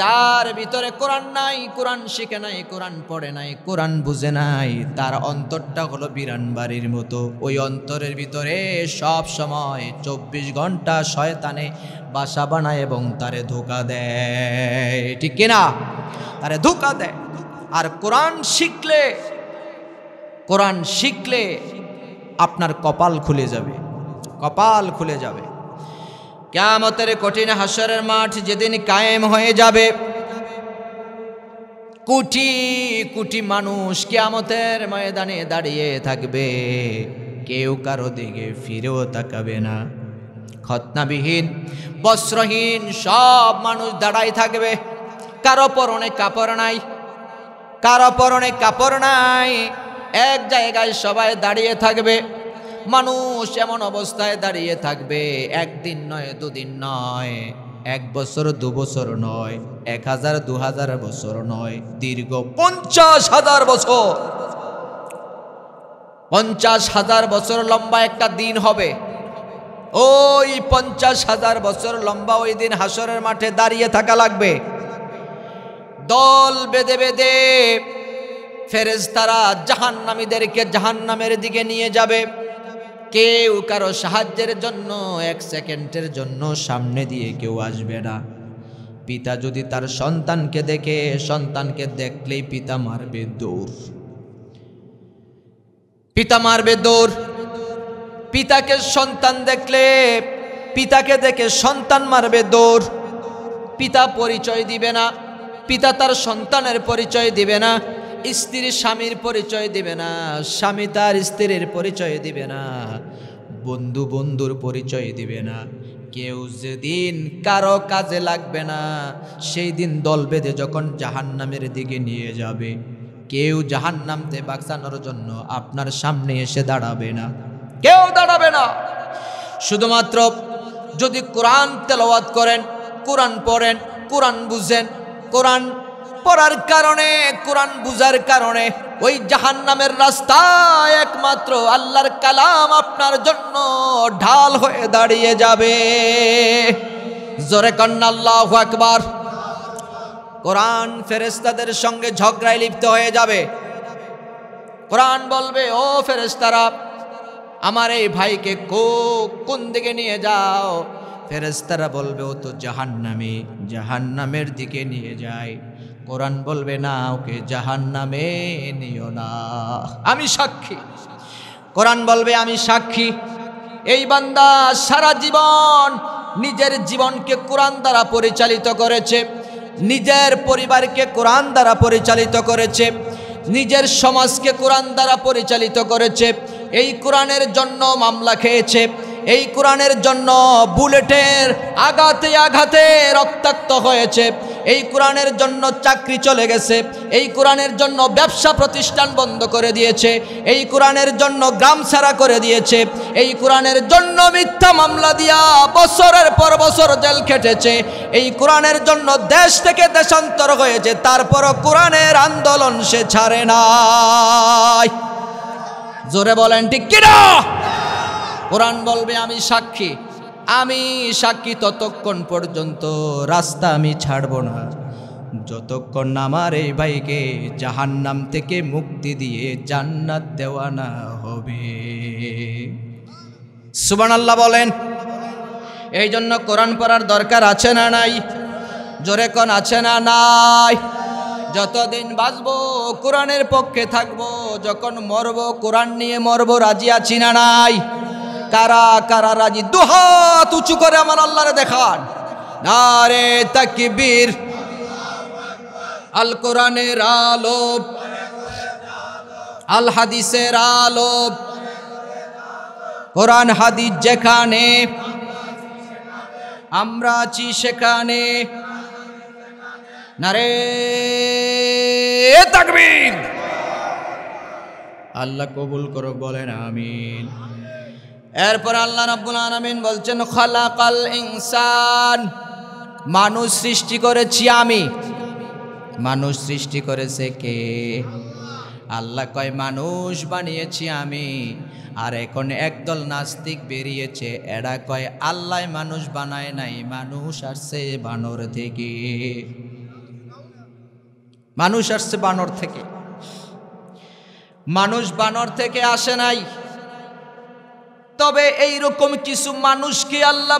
যার ভিতরে কোরআন নাই, কোরআন শিখে নাই, কোরআন পড়ে নাই, কোরআন বুঝে নাই, তার অন্তরটা হলো বিরান বাড়ির মতো। ওই অন্তরের ভিতরে সব সময় 24 ঘন্টা শয়তানে বাসা বানায় এবং তারে ধোঁকা দেয়। ঠিক কিনা? তারে ধোঁকা দেয়। আর কোরআন শিখলে আপনার কপাল খুলে যাবে, কপাল খুলে যাবে। কিয়ামতের কঠিন হাসরের মাঠ যেদিন কায়েম হয়ে যাবে, কোটি কোটি মানুষ কিয়ামতের ময়দানে দাঁড়িয়ে থাকবে, কেউ কারো দিকে ফিরেও তাকাবে না। খতনাবিহীন, বস্ত্রহীন সব মানুষ দাঁড়াই থাকবে। কারো পরনে কাপড় নাই, কারো পরনে কাপড় নাই, এক জায়গায় সবাই দাঁড়িয়ে থাকবে। মানুষ এমন অবস্থায় দাঁড়িয়ে থাকবে, 1 দিন নয়, 2 দিন নয়, 1 বছর 2 বছর নয়, 1000-2000 বছর নয়, দীর্ঘ 50,000 বছর। 50,000 বছর লম্বা একটা দিন হবে। ওই 50,000 বছর লম্বা ওই দিন হাসরের মাঠে দাঁড়িয়ে থাকা লাগবে। দল বেঁধে বেঁধে ফেরেশতারা জাহান্নামীদেরকে জাহান্নামের দিকে নিয়ে যাবে। কেউ কারো সাহায্যের জন্য 1 সেকেন্ডের জন্য সামনে দিয়ে কেউ আসবে না। পিতা যদি তার সন্তানকে দেখে, সন্তানকে দেখলেই পিতা মারবে দৌড়, পিতা মারবে দৌড়। পিতাকে সন্তান দেখলে, পিতাকে দেখে সন্তান মারবে দৌড়। পিতা পরিচয় দিবে না, পিতা তার সন্তানের পরিচয় দিবে না, স্ত্রী স্বামীর পরিচয় দিবে না, স্বামী তার স্ত্রীর পরিচয় দিবে না, বন্ধু বন্ধুর পরিচয় দিবে না। কেউ যেদিন কারো কাজে লাগবে না, সেই দিন দল বেঁধে যখন জাহান্নামের দিকে নিয়ে যাবে, কেউ জাহান্নামতে বাঁচানোর জন্য আপনার সামনে এসে দাঁড়াবে না, কেউ দাঁড়াবে না। শুধুমাত্র যদি কোরআন তেলাওয়াত করেন, কোরআন পড়েন, কোরআন বুঝেন, কোরআন পড়ার কারণে, কোরআন বুঝার কারণে ওই জাহান্নামের রাস্তায় একমাত্র আল্লাহর কালাম আপনার জন্য ঢাল হয়ে দাঁড়িয়ে যাবে। জোরে কন্না আল্লাহু আকবার। কোরআন ফেরেশতাদের সঙ্গে ঝগড়ায় লিপ্ত হয়ে যাবে। কোরআন বলবে, ও ফেরেশতারা, আমার এই ভাইকে কোন দিকে নিয়ে যাও? ফেরেশতারা বলবে, ও তো জাহান্নামী, জাহান্নামের দিকে নিয়ে যায়। কোরআন বলবে, না, ওকে জাহান্নামে নিও না, আমি সাক্ষী। কোরআন বলবে, আমি সাক্ষী, এই বান্দা সারা জীবন নিজের জীবনকে কোরআন দ্বারা পরিচালিত করেছে, নিজের পরিবারকে কোরআন দ্বারা পরিচালিত করেছে, নিজের সমাজকে কোরআন দ্বারা পরিচালিত করেছে। এই কোরআনের জন্য মামলা খেয়েছে, এই কোরআনের জন্য বুলেটের আঘাতে আঘাতে রক্তাক্ত হয়েছে, এই কোরআনের জন্য চাকরি চলে গেছে, এই কোরআনের জন্য ব্যবসা প্রতিষ্ঠান বন্ধ করে দিয়েছে, এই কোরআনের জন্য গ্রাম ছাড়া করে দিয়েছে, এই কোরআনের জন্য মিথ্যা মামলা দিয়া বছরের পর বছর জেল খেটেছে, এই কোরআনের জন্য দেশ থেকে দেশান্তর হয়েছে, তারপরও কোরআনের আন্দোলন সে ছাড়ে নাই। জোরে বলেন ঠিক কিনা? কোরআন বলবে, আমি সাক্ষী, আমি সাক্ষী ততক্ষণ পর্যন্ত রাস্তা আমি ছাড়ব না, যতক্ষণ না আমার এই ভাইকে জাহান্নাম থেকে মুক্তি দিয়ে জান্নাত দেওয়া না হবে। সুবহানাল্লাহ বলেন। এই জন্য কোরআন পড়ার দরকার আছে না নাই? জোরে কোন আছে না নাই? যতদিন বাঁচবো কোরআনের পক্ষে থাকবো, যখন মরবো কোরআন নিয়ে মরবো। রাজি আছি না নাই? কারা কারা রাজি? দুহাত উঁচু করে আমার আল্লাহরে দেখান। নারে তাকবীর। আল কোরআনের আলো, আল হাদিসের আলো, কোরআন হাদিস যেখানে আমরা আছি সেখানে। নারে তাকবীর। আল্লাহ কবুল করুক, বলেন আমিন। এরপর আল্লাহ রাব্বুল আলামিন বলছেন খালাকাল ইনসান, মানুষ সৃষ্টি করেছি আমি। মানুষ সৃষ্টি করেছে কে? আল্লাহ কয় মানুষ বানিয়েছি আমি। আর এখন একদল নাস্তিক বেরিয়েছে, এরা কয় আল্লাহ মানুষ বানায় নাই, মানুষ আসছে বানর থেকে। মানুষ আসছে বানর থেকে। মানুষ বানর থেকে আসে নাই। তবে এইরকম কিছু মানুষকে আল্লাহ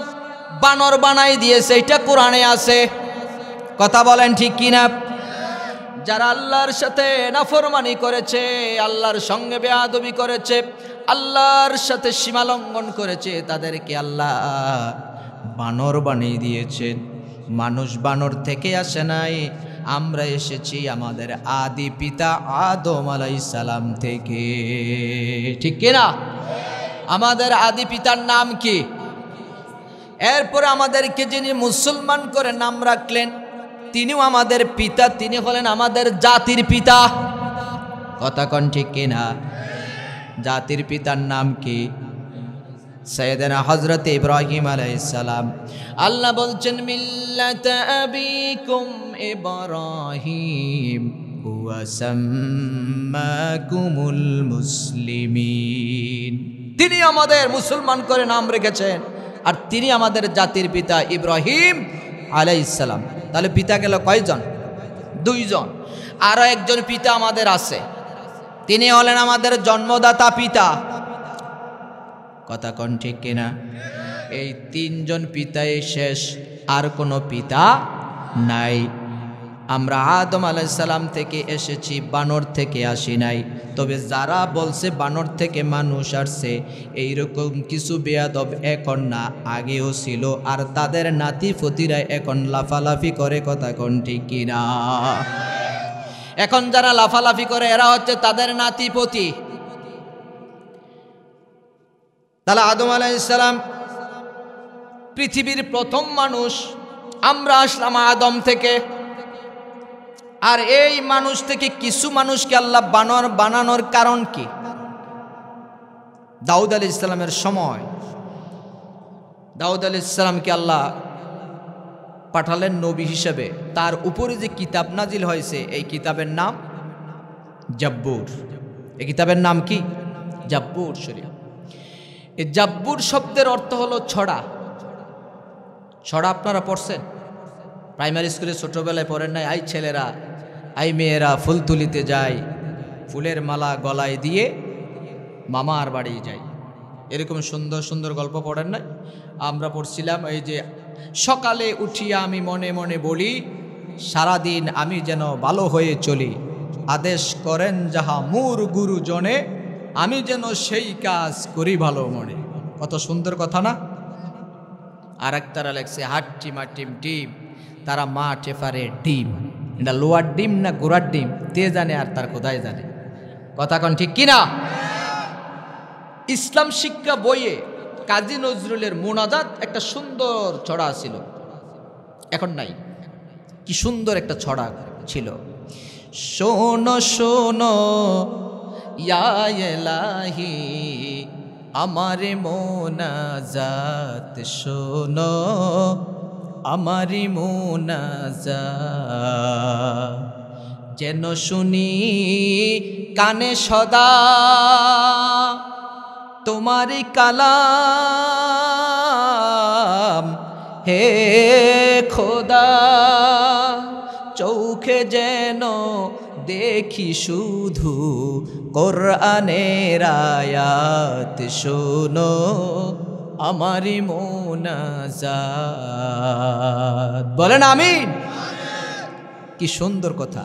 বানর বানাই দিয়েছে, এটা কোরআনে আছে। কথা বলেন ঠিক কিনা? যারা আল্লাহর সাথে নাফরমানি করেছে, আল্লাহর সঙ্গে বেয়াদবি করেছে, আল্লাহর সাথে সীমা লঙ্ঘন করেছে, তাদেরকে আল্লাহ বানর বানিয়ে দিয়েছেন। মানুষ বানর থেকে আসে নাই, আমরা এসেছি আমাদের আদি পিতা আদম আলাইহিস সালাম থেকে। ঠিক কিনা? আমাদের আদি পিতার নাম কি? এরপরে আমাদেরকে যিনি মুসলমান করে নাম রাখলেন, তিনিও আমাদের পিতা, তিনি হলেন আমাদের জাতির পিতা। কথা কোন ঠিক কিনা? জাতির পিতার নাম কি? সাইয়েদনা হযরত ইব্রাহিম আলাইহিস সালাম। আল্লাহ বলছেন মিল্লাতা আবিকুম ইব্রাহিম হুয়া সাম্মাকুমুল মুসলিমিন। তিনি আমাদের মুসলমান করে নাম রেখেছেন, আর তিনি আমাদের জাতির পিতা ইব্রাহিম আলাইহিস সালাম। তাহলে পিতা গেল কয়জন? দুইজন। আরো একজন পিতা আমাদের আছে, তিনি হলেন আমাদের জন্মদাতা পিতা। কথা কোন ঠিক কিনা? এই তিনজন পিতাই শেষ, আর কোনো পিতা নাই। আমরা আদম আলাইহিস সালাম থেকে এসেছি, বানর থেকে আসি নাই। তবে যারা বলছে বানর থেকে মানুষ আসছে, এইরকম কিছু বেয়াদব এখন না, আগেও ছিল, আর তাদের নাতি ফতিরা এখন লাফালাফি করে। কথা কোন ঠিক কিনা? এখন যারা লাফালাফি করে এরা হচ্ছে তাদের নাতি পতি। তাহলে আদম আলাইহিস সালাম পৃথিবীর প্রথম মানুষ, আমরা আসলাম আদম থেকে। আর এই মানুষ থেকে কিছু মানুষকে আল্লাহ বানর বানানোর কারণ কি? দাউদ আলাইহিস সালামের সময় দাউদ আলাইহিস সালামকে আল্লাহ পাঠালেন নবী হিসেবে। তার উপরে যে কিতাব নাজিল হয়েছে, এই কিতাবের নাম জাব্বুর। এই কিতাবের নাম কি? জাব্বুর শরীফ। এই জাব্বুর শব্দের অর্থ হলো ছড়া। ছড়া আপনারা পড়ছেন? প্রাইমারি স্কুলে ছোটবেলায় পড়েন নাই? আই ছেলেরা, আই মেয়েরা ফুল তুলিতে যায়, ফুলের মালা গলায় দিয়ে মামার বাড়ি যায়। এরকম সুন্দর সুন্দর গল্প পড়েন নাই? আমরা পড়ছিলাম এই যে সকালে উঠিয়া আমি মনে মনে বলি, সারাদিন আমি যেন ভালো হয়ে চলি, আদেশ করেন যাহা মোর গুরুজনে, আমি যেন সেই কাজ করি ভালো মনে। কত সুন্দর কথা না? আর একতারা লেখছে হাট্টি মাটিম ডিম, তারা মাঠে পারে ডিম। এটা লোয়ার ডিম না গোড়ার ডিম তে জানে, আর তার কোথায় জানে। কথা কোন ঠিক কিনা? ইসলাম শিক্ষা বইয়ে কাজী নজরুলের মুনাজাত একটা সুন্দর ছড়া ছিল, এখন নাই। কি সুন্দর একটা ছড়া ছিল। শোনো শোনো ইয়া ইলাহি আমার মুনাজাত, শোনো আমার মুনাজাত, যেন শুনি কানে সদা তোমারি কালাম। হে খোদা চোখে যেন দেখি শুধু কোরআনের আয়াত, শোনো আমারি মুনাজাত। বলেন আমিন। কি সুন্দর কথা।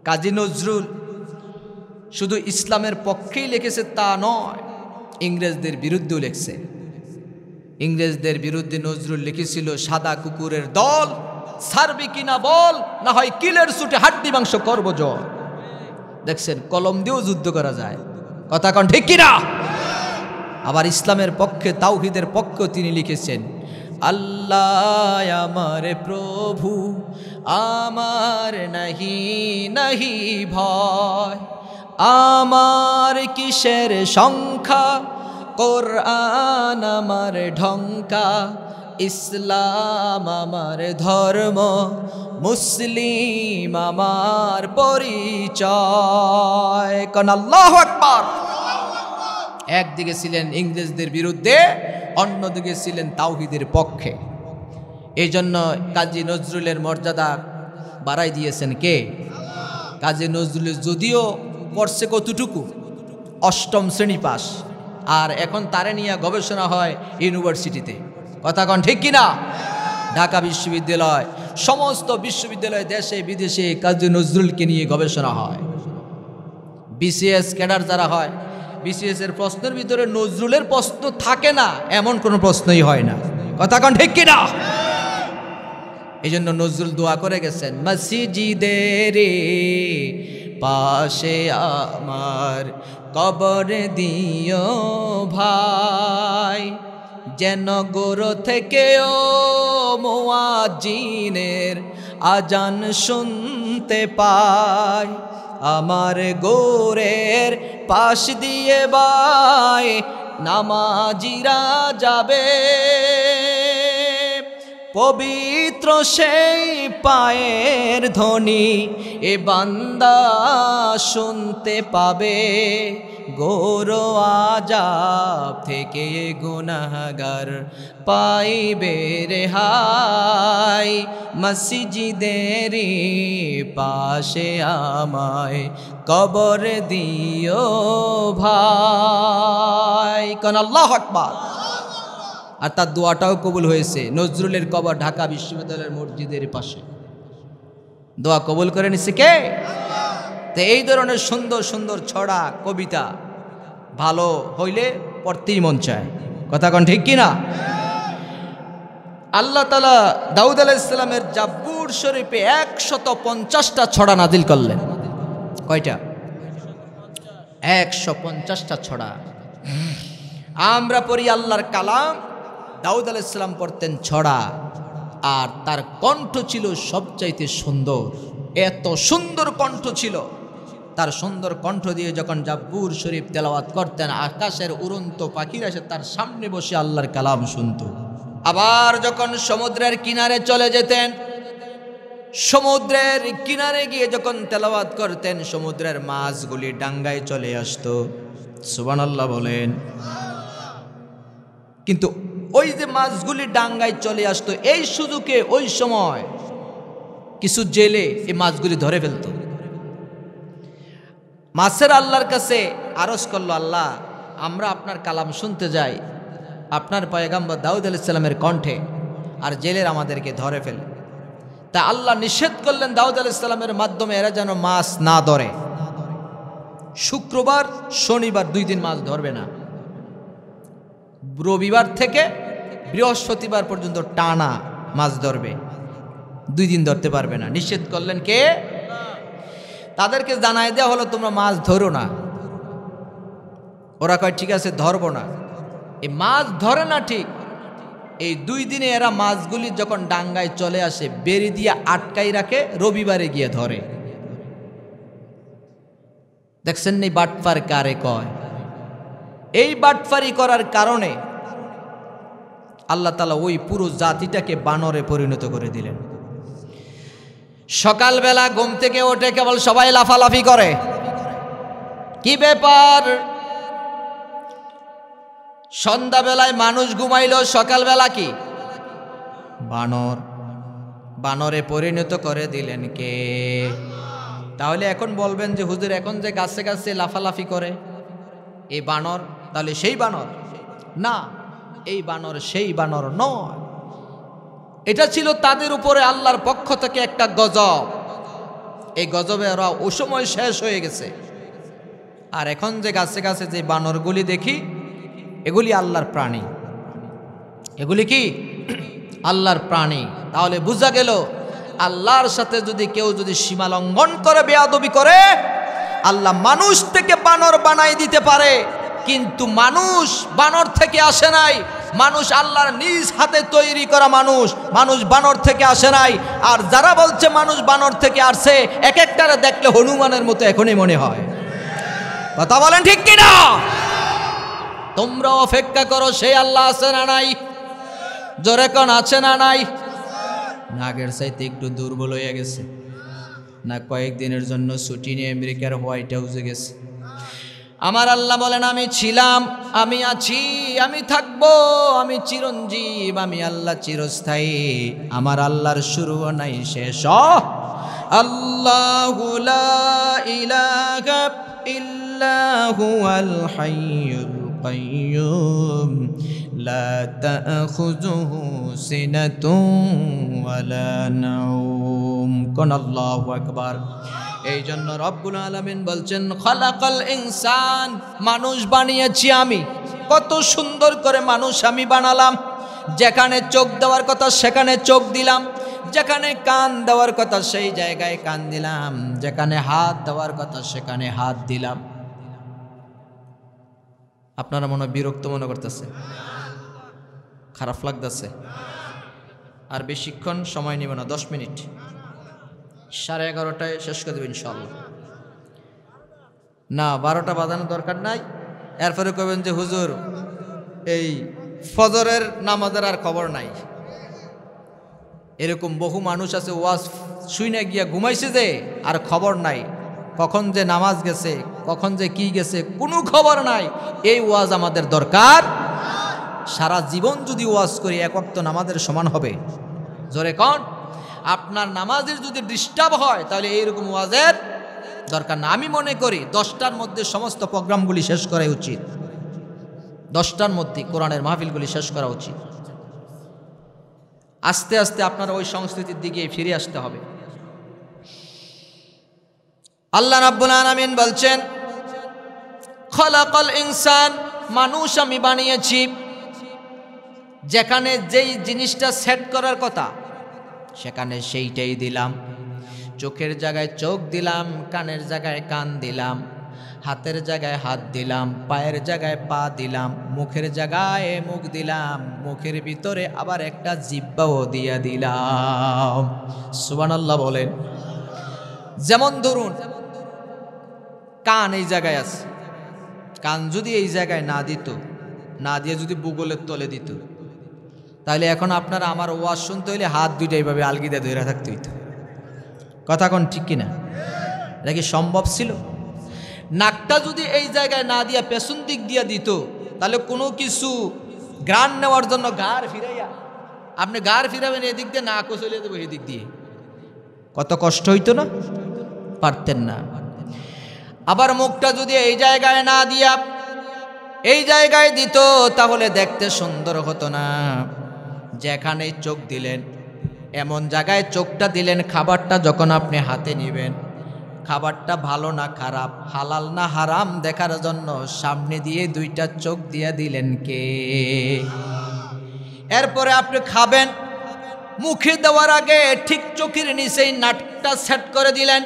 কাজী নজরুল শুধু ইসলামের পক্ষেই লিখেছে তা নয়, ইংরেজদের বিরুদ্ধেও লিখছে। ইংরেজদের বিরুদ্ধে নজরুল লিখেছিল, সাদা কুকুরের দল, ছাড়বি কিনা বল, না হয় কিলের ছুটে হাড্ডি মাংস করব জল। দেখছেন, কলম দিয়েও যুদ্ধ করা যায়। কথা কোন ঠিক কিনা? আবার ইসলামের পক্ষে, তাওহীদের পক্ষেও তিনি লিখেছেন, আল্লাহ আমার প্রভু, আমার নাহি নাহি ভয়, আমার কিসের সংখ্যা, কোরআন আমার ঢঙ্কা, ইসলাম আমার ধর্ম, মুসলিম আমার পরিচয়। কোন আল্লাহু আকবার। একদিকে ছিলেন ইংরেজদের বিরুদ্ধে, অন্যদিকে ছিলেন তাওহীদের পক্ষে। এই জন্য কাজী নজরুলের মর্যাদা বাড়াই দিয়েছেন কে? কাজী নজরুল যদিও পড়ছে কতটুকু, অষ্টম শ্রেণী পাস, আর এখন তারে নিয়ে গবেষণা হয় ইউনিভার্সিটিতে। কথা কন ঠিক কিনা? ঢাকা বিশ্ববিদ্যালয়, সমস্ত বিশ্ববিদ্যালয়, দেশে বিদেশে কাজী নজরুলকে নিয়ে গবেষণা হয়। বিসিএস ক্যাডার যারা হয়, বিসিএস এর প্রশ্নের ভিতরে নজরুলের প্রশ্ন থাকে না এমন কোনো প্রশ্নই হয় না। কথা কন ঠিক কিনা? এই জন্য নজরুল দোয়া করে গেছেন, মসজিদের পাশে আমার কবর দিও ভাই, যেন গোর থেকেও মুয়াজ্জিনের আজান শুনতে পাই। আমার গোরের পাশ দিয়ে ভাই নামাজিরা যাবে, পবিত্র সেই পায়ের ধ্বনি এ বান্দা শুনতে পাবে। গোর আযাব থেকে গুনাহগার পাইবে রেহাই, মসজিদের পাশে আমায় কবর দিও ভাই। কোন আল্লাহু আকবার। আর তার দোয়াটাও কবুল হয়েছে। নজরুলের কবর ঢাকা বিশ্ববিদ্যালয়ের মসজিদের পাশে, দোয়া কবুল করে নিছে কে? তো এই ধরনের সুন্দর সুন্দর ছড়া কবিতা ভালো হইলে পড়তেই মন চায়। কথা কন ঠিক কিনা? আল্লাহ তাআলা দাউদ আলাইহিস সালামের জাব্বুর শরীফে 150টা ছড়া নাজিল করলেন। কয়টা? 150টা ছড়া। আমরা পড়ি আল্লাহর কালাম, দাউদ আলাইহিস সালাম পড়তেন ছড়া, আর তার কণ্ঠ ছিল সবচাইতে সুন্দর। এত সুন্দর কণ্ঠ ছিল, তার সুন্দর কণ্ঠ দিয়ে যখন জাব্বুর শরীফ তেলাওয়াত করতেন, আকাশের উড়ন্ত পাখিরা এসে তার সামনে বসে আল্লাহর কালাম শুনত। আবার যখন সমুদ্রের কিনারে চলে যেতেন, সমুদ্রের কিনারে গিয়ে যখন তেলাওয়াত করতেন, সমুদ্রের মাছগুলি ডাঙ্গায় চলে আসতো। সুবহানাল্লাহ বলেন। কিন্তু ওই যে মাছগুলি ডাঙ্গায় চলে আসতো, এই সুযোগে ওই সময় কিছু জেলে এই মাছগুলি ধরে ফেলতো। মাছের আল্লাহর কাছে আরজ করলো, আল্লাহ আমরা আপনার কালাম শুনতে যাই আপনার পয়গম্বর দাউদ আলাইহিস সালামের কণ্ঠে, আর জেলের আমাদেরকে ধরে ফেলে। তা আল্লাহ নিষেধ করলেন দাউদ আলাইহিস সালামের মাধ্যমে এরা যেন মাছ না ধরে। শুক্রবার শনিবার 2 দিন মাছ ধরবে না, রবিবার থেকে বৃহস্পতিবার পর্যন্ত টানা মাছ ধরবে, 2 দিন ধরতে পারবে না। নিষেধ করলেন কে? তাদেরকে জানাই দেওয়া হলো তোমরা মাছ ধরো না। ওরা কয় ঠিক আছে ধরবো না। এই মাছ ধরে না ঠিক, এই 2 দিনে এরা মাছগুলি যখন ডাঙ্গায় চলে আসে বেরি দিয়ে আটকাই রাখে, রবিবারে গিয়ে ধরে। দেখছেন নি বাটফার কারে কয়? এই বাটফারি করার কারণে আল্লাহ তাআলা ওই পুরো জাতিটাকে বানরে পরিণত করে দিলেন। সকালবেলা ঘুম থেকে ওঠে কেবল সবাই লাফালাফি করে, কি ব্যাপার? সন্ধ্যাবেলায় মানুষ ঘুমাইলো, সকালবেলা কি বানর? বানরে পরিণত করে দিলেন কে? তাহলে এখন বলবেন যে হুজুর এখন যে গাছে গাছে লাফালাফি করে এই বানর, তাহলে সেই বানর না, এই বানর সেই বানর নয়। এটা ছিল তাদের উপরে আল্লাহর পক্ষ থেকে একটা গজব। এই গজবে ওরা ও সময় শেষ হয়ে গেছে। আর এখন যে গাছে গাছে যে বানরগুলি দেখি, এগুলি আল্লাহর প্রাণী। এগুলি কি আল্লাহর প্রাণী। তাহলে বোঝা গেল আল্লাহর সাথে যদি কেউ যদি সীমা লঙ্ঘন করে, বেয়াদবি করে, আল্লাহ মানুষ থেকে বানর বানাই দিতে পারে, কিন্তু মানুষ বানর থেকে আসে নাই, মানুষ আল্লাহর নিজ হাতে তৈরি করা মানুষ, মানুষ বানর থেকে আসে নাই। আর যারা বলছে মানুষ বানর থেকে আসছে, এক একটারে দেখলে হনুমানের মতো এখনই মনে হয়। কথা বলেন ঠিক কিনা? তোমরা অপেক্ষা করো, সেই আল্লাহ আছে না নাই? জোরে কোন আছে না নাই? নাগের চাইতে একটু দুর্বল হয়ে গেছে না? কয়েকদিনের জন্য ছুটি নিয়ে আমেরিকার হোয়াইট হাউসে গেছে। আমার আল্লাহ বলেন, আমি ছিলাম, আমি আছি, আমি থাকবো, আমি চিরঞ্জীব, আমি আল্লাহ চিরস্থায়ী। আমার আল্লাহর শুরুও নাই, শেষও। আল্লাহু লা ইলাহা ইল্লা হুয়াল হাইয়ুল কাইয়্যুম লা তাখুযুহু সিনাতুন ওয়ালা নাওম। কোন আল্লাহু আকবার। এই জন্য রব্বুল আলামিন বলছেন, খালাকাল ইনসান, মানুষ বানিয়েছি আমি। কত সুন্দর করে মানুষ আমি বানালাম। যেখানে চোখ দেওয়ার কথা সেখানে চোখ দিলাম, যেখানে কান দেওয়ার কথা সেই জায়গায় কান দিলাম, যেখানে হাত দেওয়ার কথা সেখানে হাত দিলাম। আপনারা মনে বিরক্ত মনে করতেছে, খারাপ লাগতেছে? আর বেশিক্ষণ সময় নিব না, 10 মিনিট, 11:30টায় শেষ করে দেবেন ইনশাআল্লাহ। না, 12টা বাজানোর দরকার নাই। এরপরে কবেন যে হুজুর এই ফজরের নামাজের আর খবর নাই। এরকম বহু মানুষ আছে, ওয়াজ শুইনা গিয়া ঘুমাইছে যে আর খবর নাই, কখন যে নামাজ গেছে, কখন যে কি গেছে, কোনো খবর নাই। এই ওয়াজ আমাদের দরকার। সারা জীবন যদি ওয়াজ করি, এক ওয়াক্ত নামাজের সমান হবে। জোরে কোন? আপনার নামাজের যদি ডিস্টার্ব হয় তাহলে এইরকম ওয়াজের দরকার না। আমি মনে করি 10টার মধ্যে সমস্ত প্রোগ্রামগুলি শেষ করা উচিত। 10টার মধ্যে কোরআনের মাহফিলগুলি শেষ করা উচিত। আস্তে আস্তে আপনারা ওই সংস্কৃতির দিকে ফিরে আসতে হবে। আল্লাহ রাব্বুল আলামিন বলছেন, খালাকাল ইনসান, মানুষ আমি বানিয়েছি। যেখানে যেই জিনিসটা সেট করার কথা সেখানে সেইটাই দিলাম। চোখের জায়গায় চোখ দিলাম, কানের জায়গায় কান দিলাম, হাতের জায়গায় হাত দিলাম, পায়ের জায়গায় পা দিলাম, মুখের জায়গায় মুখ দিলাম, মুখের ভিতরে আবার একটা জিহ্বাও দিয়া দিলাম। সুবহানাল্লাহ বলেন। যেমন ধরুন কান এই জায়গায় আছে, কান যদি এই জায়গায় না দিত, না দিয়ে যদি বুগলের তলে দিত, তাহলে এখন আপনারা আমার ওয়াজ শুনতে হইলে হাত দুইটা এইভাবে আলগিদা ধরে থাকতে হইতো। কথা কোন ঠিক কিনা? এটা কি সম্ভব ছিল? নাকটা যদি এই জায়গায় না দিয়া পেছন দিক দিয়া দিত, তাহলে কোনো কিছু গ্রান নেওয়ার জন্য ঘাড় ফিরাইয়া আপনি ঘাড় ফিরাবেন এদিক দিয়ে, নাকও চলে দেবো এদিক দিয়ে, কত কষ্ট হইতো না? পারতেন না। আবার মুখটা যদি এই জায়গায় না দিয়া এই জায়গায় দিত, তাহলে দেখতে সুন্দর হতো না। যেখানে চোখ দিলেন এমন জায়গায় চোখটা দিলেন, খাবারটা যখন আপনি হাতে নেবেন, খাবারটা ভালো না খারাপ, হালাল না হারাম দেখার জন্য সামনে দিয়ে দুইটা চোখ দিয়ে দিলেন কে? এরপরে আপনি খাবেন, মুখে দেওয়ার আগে ঠিক চোখের নিচেই নাটটা সেট করে দিলেন,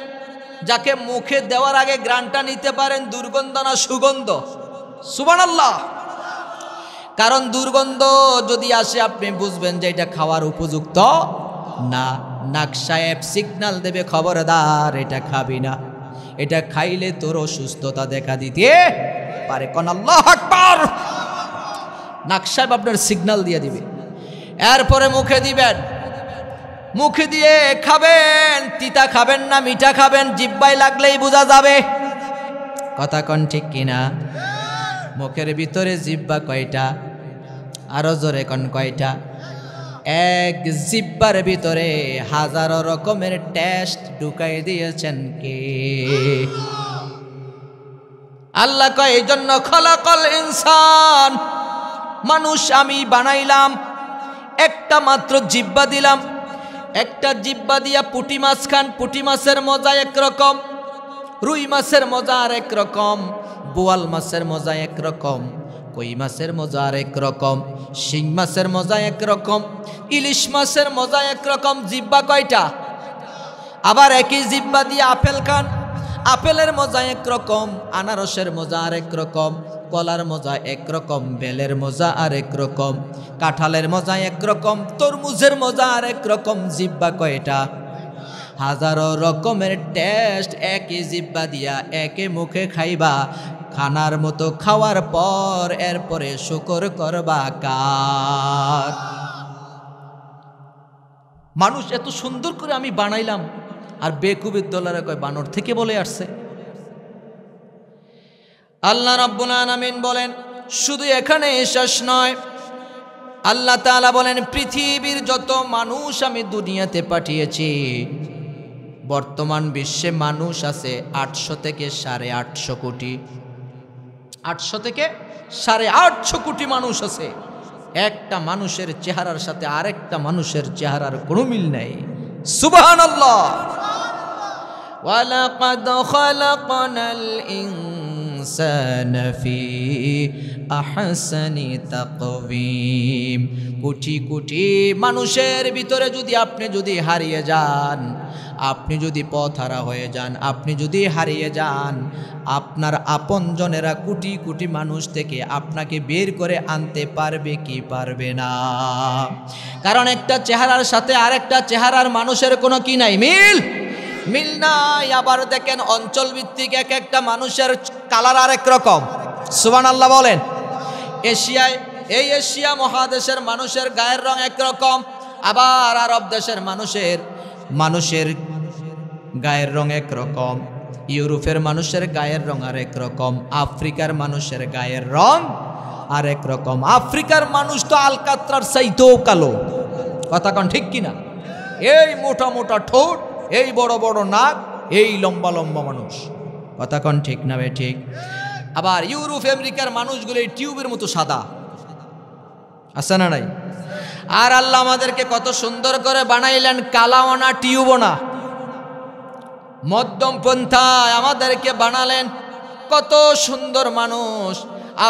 যাকে মুখে দেওয়ার আগে গ্রানটা নিতে পারেন দুর্গন্ধ না সুগন্ধ। সুবহানাল্লাহ। কারণ দুর্গন্ধ যদি আসে আপনি বুঝবেন যে এটা খাওয়ার উপযুক্ত না। নাক সাহেব সিগন্যাল দেবে, খবরদার এটা খাবি না, এটা খাইলে তোর অসুস্থতা দেখা দিতে পারে। কোন আল্লাহু আকবার। নাক সাহেব আপনার সিগন্যাল দিয়ে দিবে। এরপরে মুখে দিবেন, মুখে দিয়ে খাবেন। তিতা খাবেন না মিঠা খাবেন, জিহ্বায় লাগলেই বোঝা যাবে। কথা কোন ঠিক কিনা? মুখের ভিতরে জিহ্বা কয়টা? আরো জোরে কোন কয়টা? এক জিহ্বার ভিতরে হাজারো রকমের টেস্ট ঢুকাই দিয়েছেন কে? আল্লাহ কয়, এই জন্য খালাকাল ইনসান, মানুষ আমি বানাইলাম। একটা মাত্র জিহ্বা দিলাম, একটা জিহ্বা দিয়া পুঁটি মাছ খান, পুঁটি মাছের মজা একরকম, রুই মাছের মজা আর একরকম, বোয়াল মাছের মজা একরকম, কই মাছের মজা আর একরকম, শিং মাছের মজা একরকম, ইলিশ মাছের মজা একরকম। জিহ্বা কয়টা? আবার একই জিহ্বা দিয়ে আপেল খান, আপেলের মজা একরকম, আনারসের মজা আর একরকম, কলার মজা একরকম, বেলের মজা আর একরকম, কাঁঠালের মজা একরকম, তরমুজের মজা আর একরকম। জিব্বা কয়টা? হাজারো রকমের টেস্ট একই জিব্বা দিয়া একে মুখে খাইবা। খানার মতো খাওয়ার পর এরপরে শুকর করবা কার? মানুষ এত সুন্দর করে আমি বানাইলাম, আর বেকুবের দলারে কয় বানর থেকে বলে আসছে। আল্লাহ রাব্বুল আলামিন বলেন শুধু এখানে শেষ নয়, আল্লাহ তাআলা বলেন পৃথিবীর যত মানুষ আমি দুনিয়াতে পাঠিয়েছি, বর্তমান বিশ্বে মানুষ আছে 800 থেকে 850 কোটি। 800 থেকে 850 কোটি মানুষ আছে। একটা মানুষের চেহারার সাথে আরেকটা মানুষের চেহারার কোনো মিল নাই। সুবহানাল্লাহ। ওয়ালাকাদ খালাকনাল ইনসানা ফি আহসানি তাকওয়িম। কোটি কোটি মানুষের ভিতরে যদি আপনি হারিয়ে যান, আপনি যদি পথহারা হয়ে যান, আপনি যদি হারিয়ে যান, আপনার আপনজনেরা কোটি কোটি মানুষ থেকে আপনাকে বের করে আনতে পারবে কি পারবে না? কারণ একটা চেহারার সাথে আরেকটা চেহারার মানুষের কোনো কি নাই, মিল নাই। আবার দেখেন অঞ্চল ভিত্তিক এক একটা মানুষের কালার আরেক রকম। সুবহানাল্লাহ বলেন। এশিয়া মহাদেশের মানুষের গায়ের রং একরকম, আবার আরব দেশের মানুষের গায়ের রং একরকম, ইউরোপের মানুষের গায়ের রং আরেক রকম, আফ্রিকার মানুষের গায়ের রং আরেক রকম। আফ্রিকার মানুষ তো আলকাতরার চাইতেও কালো, কথা কন ঠিক কিনা? এই মোটা মোটা ঠোঁট, এই বড় বড় নাক, এই লম্বা লম্বা মানুষ, কথা কন ঠিক না বে ঠিক? আবার ইউরোপ আমেরিকার মানুষগুলো এই টিউবের মতো সাদা, আছে না নাই? আর আল্লাহ আমাদেরকে কত সুন্দর করে বানাইলেন, কালাও না টিউবও না, মধ্যম পন্থায় আমাদেরকে বানালেন। কত সুন্দর মানুষ।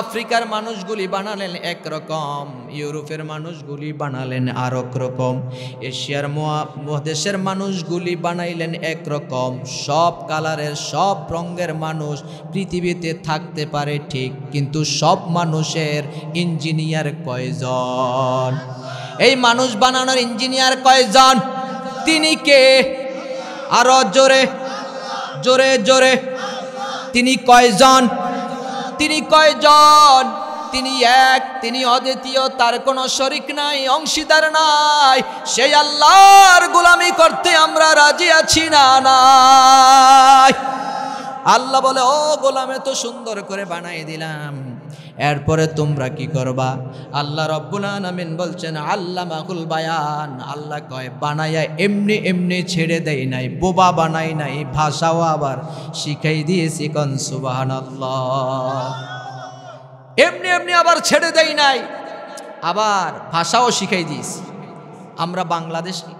আফ্রিকার মানুষগুলি বানালেন একরকম, ইউরোপের মানুষগুলি বানালেন আরেক রকম, এশিয়ার মহাদেশের মানুষগুলি বানাইলেন একরকম। সব কালারের সব রঙের মানুষ পৃথিবীতে থাকতে পারে ঠিক, কিন্তু সব মানুষের ইঞ্জিনিয়ার কয়জন? এই মানুষ বানানোর ইঞ্জিনিয়ার কয়জন? তিনি কে? আরো জোরে জোরে জোরে, তিনি কয়জন? তিনি এক, তিনি অদ্বিতীয়, তার কোনো শরীক নাই, অংশীদার নাই। সেই আল্লাহর গোলামি করতে আমরা রাজি আছি না নাই? আল্লাহ বলে ও গোলামে তো সুন্দর করে বানাই দিলাম, এরপরে তোমরা কি করবা? আল্লাহ রাব্বুল আলামিন বলছেন আল্লামাহুল বায়ান। আল্লাহ কয় বানায়া এমনি এমনি ছেড়ে দেয় নাই, বোবা বানাই নাই, ভাষাও আবার শিখাই দিয়েছি। কোন সুবহানাল্লাহ। এমনি এমনি আবার ছেড়ে দেয় নাই, আবার ভাষাও শিখাই দিয়েছি। আমরা বাংলাদেশি,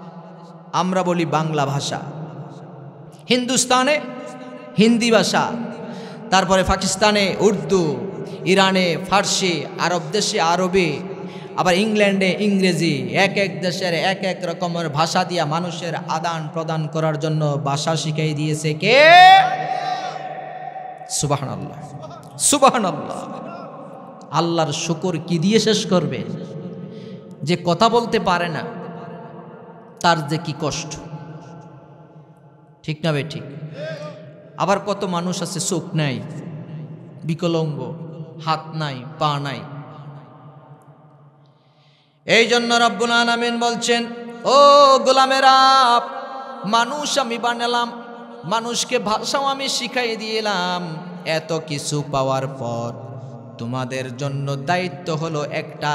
আমরা বলি বাংলা ভাষা, হিন্দুস্তানে হিন্দি ভাষা, তারপরে পাকিস্তানে উর্দু, ইরানে ফার্সি, আরব দেশে আরবি, আবার ইংল্যান্ডে ইংরেজি। এক এক দেশের এক এক রকমের ভাষা দিয়া মানুষের আদান প্রদান করার জন্য ভাষা শিখাই দিয়েছে কে? সুবহানাল্লাহ, সুবহানাল্লাহ। আল্লাহর শুকর কি দিয়ে শেষ করবে? যে কথা বলতে পারে না তার যে কি কষ্ট, ঠিক না বে ঠিক? আবার কত মানুষ আছে চোখ নাই, বিকলাঙ্গ, হাত নাই, পা নাই। এই জন্য রব্বুল আলামিন বলছেন ও গোলামেরা, মানুষ আমি বানালাম, মানুষকে ভাষাও আমি শিখাই দিলাম। এত কিছু পাওয়ার পর তোমাদের জন্য দায়িত্ব হলো একটা,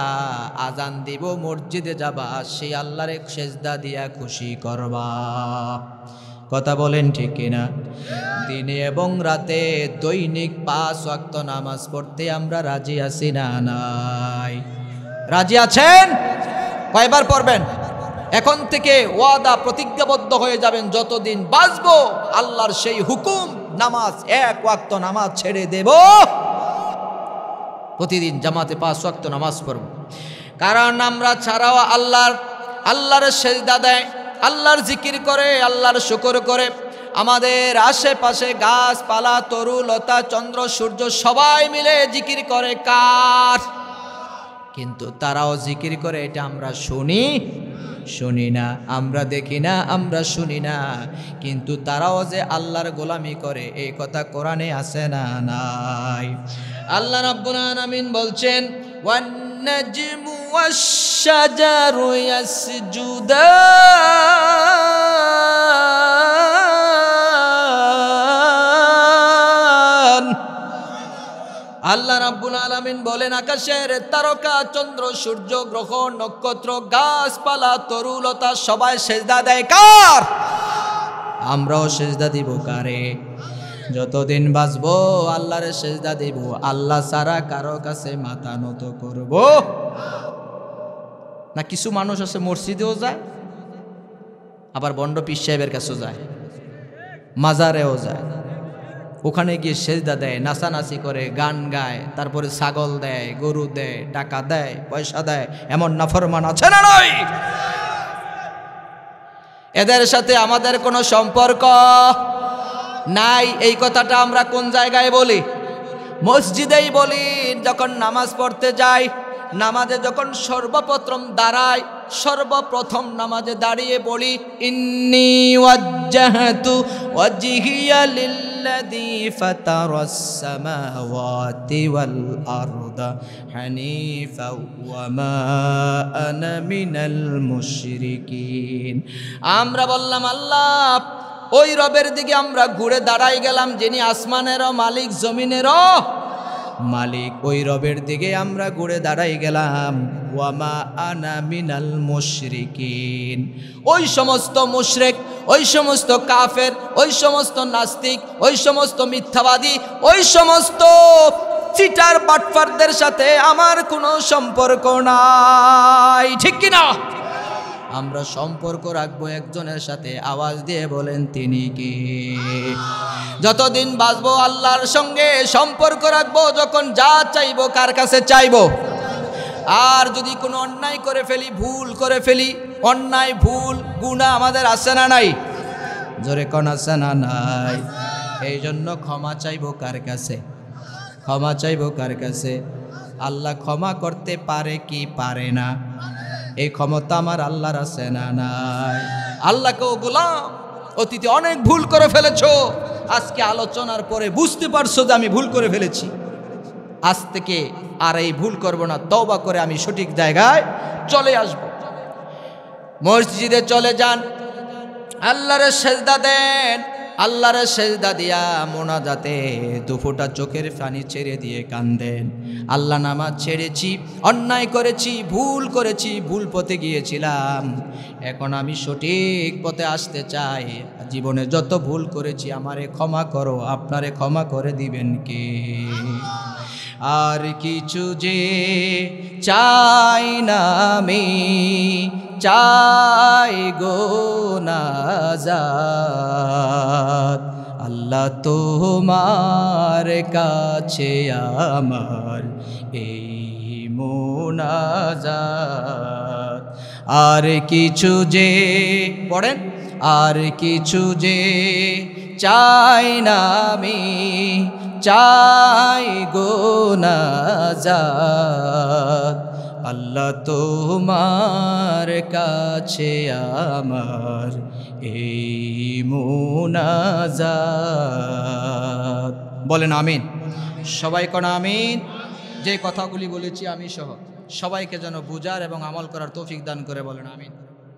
আজান দিব, মসজিদে যাবা, সেই আল্লাহর সেজদা দিয়া খুশি করবা। কথা বলেন ঠিক কিনা? দিনে এবং রাতে দৈনিক 5 ওয়াক্ত নামাজ পড়তে আমরা রাজি আছি না নাই? রাজি আছেন? কয়বার পড়বেন? এখন থেকে ওয়াদা প্রতিজ্ঞাবদ্ধ হয়ে যাবেন, যতদিন বাঁচবো আল্লাহর সেই হুকুম, নামাজ 1 ওয়াক্ত নামাজ ছেড়ে দেব, প্রতিদিন জামাতে 5 ওয়াক্ত নামাজ পড়ব। কারণ আমরা ছাড়াও আল্লাহর সেজদা দেয়, আল্লাহর জিকির করে, আল্লাহর শুকর করে, আমাদের আশেপাশে গাছপালা তরু লতা চন্দ্র সূর্য সবাই মিলে জিকির করে কার? কিন্তু তারাও জিকির করে, এটা আমরা শুনি না, আমরা দেখি না, আমরা শুনি না, কিন্তু তারাও যে আল্লাহর গোলামি করে এই কথা কোরআনে আছে না নাই? আল্লাহ রাব্বুল আলামিন বলছেন ওয়ান নাজমু ওয়াশ-শাজারু ইয়াসজুদান। আল্লাহ রাব্বুল আলামিন বলেন আকাশের তারকা চন্দ্র সূর্য গ্রহ নক্ষত্র গাছপালা তরুলতা সবাই সেজদা দেয় কার? আমরাও সেজদা দিব কারে? যতদিন বাঁচবো আল্লাহরে সেজদা দিব, আল্লাহ ছাড়া কারো কাছে মাথা নত করব না। কিছু মানুষ আছে মসজিদেও যায়, আবার বন্ড পীর সাহেবের কাছেও যায়, মাজারেও যায়, ওখানে গিয়ে সেজদা দেয়, নাচানাচি করে, গান গায়, তারপরে ছাগল দেয়, গরু দেয়, টাকা দেয়, পয়সা দেয়। এমন নাফরমান আছে না নাই? এদের সাথে আমাদের কোনো সম্পর্ক নাই। এই কথাটা আমরা কোন জায়গায় বলি? মসজিদেই বলি। যখন নামাজ পড়তে যাই, নামাজে যখন সর্বপ্রথম দাঁড়াই, সর্বপ্রথম নামাজে দাঁড়িয়ে বলি ইন্নী ওয়াজ্জাহতু ওয়াজহিয়া লিল্লাযী ফাতারাস সামাওয়াতি ওয়াল আরদা হানিফা ওয়া মা আনা মিনাল মুশরিকিন। আমরা বললাম আল্লাহ, ওই রবের দিকে আমরা ঘুরে দাঁড়াই গেলাম যিনি আসমানেরও মালিক জমিনেরও মালিক, ওই রবের দিকে আমরা ঘুরে দাঁড়াই গেলাম। ওয়ামা আনা মিনাল মুশরিকিন। ওই সমস্ত মুশরিক, ওই সমস্ত কাফের, ওই সমস্ত নাস্তিক, ওই সমস্ত মিথ্যাবাদী, ওই সমস্ত চিটার বাটফারদের সাথে আমার কোনো সম্পর্ক নাই, ঠিক কিনা? আমরা সম্পর্ক রাখবো একজনের সাথে। আওয়াজ দিয়ে বলেন তিনি কি? যতদিন বাঁচবো আল্লাহর সঙ্গে সম্পর্ক রাখবো। যখন যা চাইবো কার কাছে চাইবো? আর যদি কোনো অন্যায় করে ফেলি, ভুল করে ফেলি, অন্যায় ভুল গুনাহ আমাদের আছে না নাই? জোরে কোন আছে না নাই? এই জন্য ক্ষমা চাইবো কার কাছে? ক্ষমা চাইবো কার কাছে? আল্লাহ ক্ষমা করতে পারে কি পারে না? এই ক্ষমতা আমার আল্লাহর আছে না নাই? আল্লাহকেও গোলাম, অতীতে অনেক ভুল করে ফেলেছো, আজকে আলোচনার পরে বুঝতে পারছো যে আমি ভুল করে ফেলেছি, আজ থেকে আর এই ভুল করব না, তওবা করে আমি সঠিক জায়গায় চলে আসব। মসজিদে চলে যান, আল্লাহরে সেজদা দেন, আল্লাহরে সেজদা দিয়া মোনাজাতে দুফোঁটা চোখের পানি ছেড়ে দিয়ে কান্দেন। আল্লাহ, নামাজ ছেড়েছি, অন্যায় করেছি, ভুল করেছি, ভুল পথে গিয়েছিলাম, এখন আমি সঠিক পথে আসতে চাই। জীবনে যত ভুল করেছি আমারে ক্ষমা করো। আপনারে ক্ষমা করে দিবেন কে? আর কিছু যে চাই না আমি, চাই গো নাজাত। আল্লাহ তোমার কাছে আমার এই মোনাজাত। আর কিছু যে পড়েন, আর কিছু যে চাই না আমি, চাই গো নাজাত। আল্লাহ তোমার কাছে আমার এই মোনাজাত। বলেন আমিন। সবাই কোন আমিন। যে কথাগুলি বলেছি আমি সহ সবাইকে যেন বুঝার এবং আমল করার তৌফিক দান করে বলেন আমিন।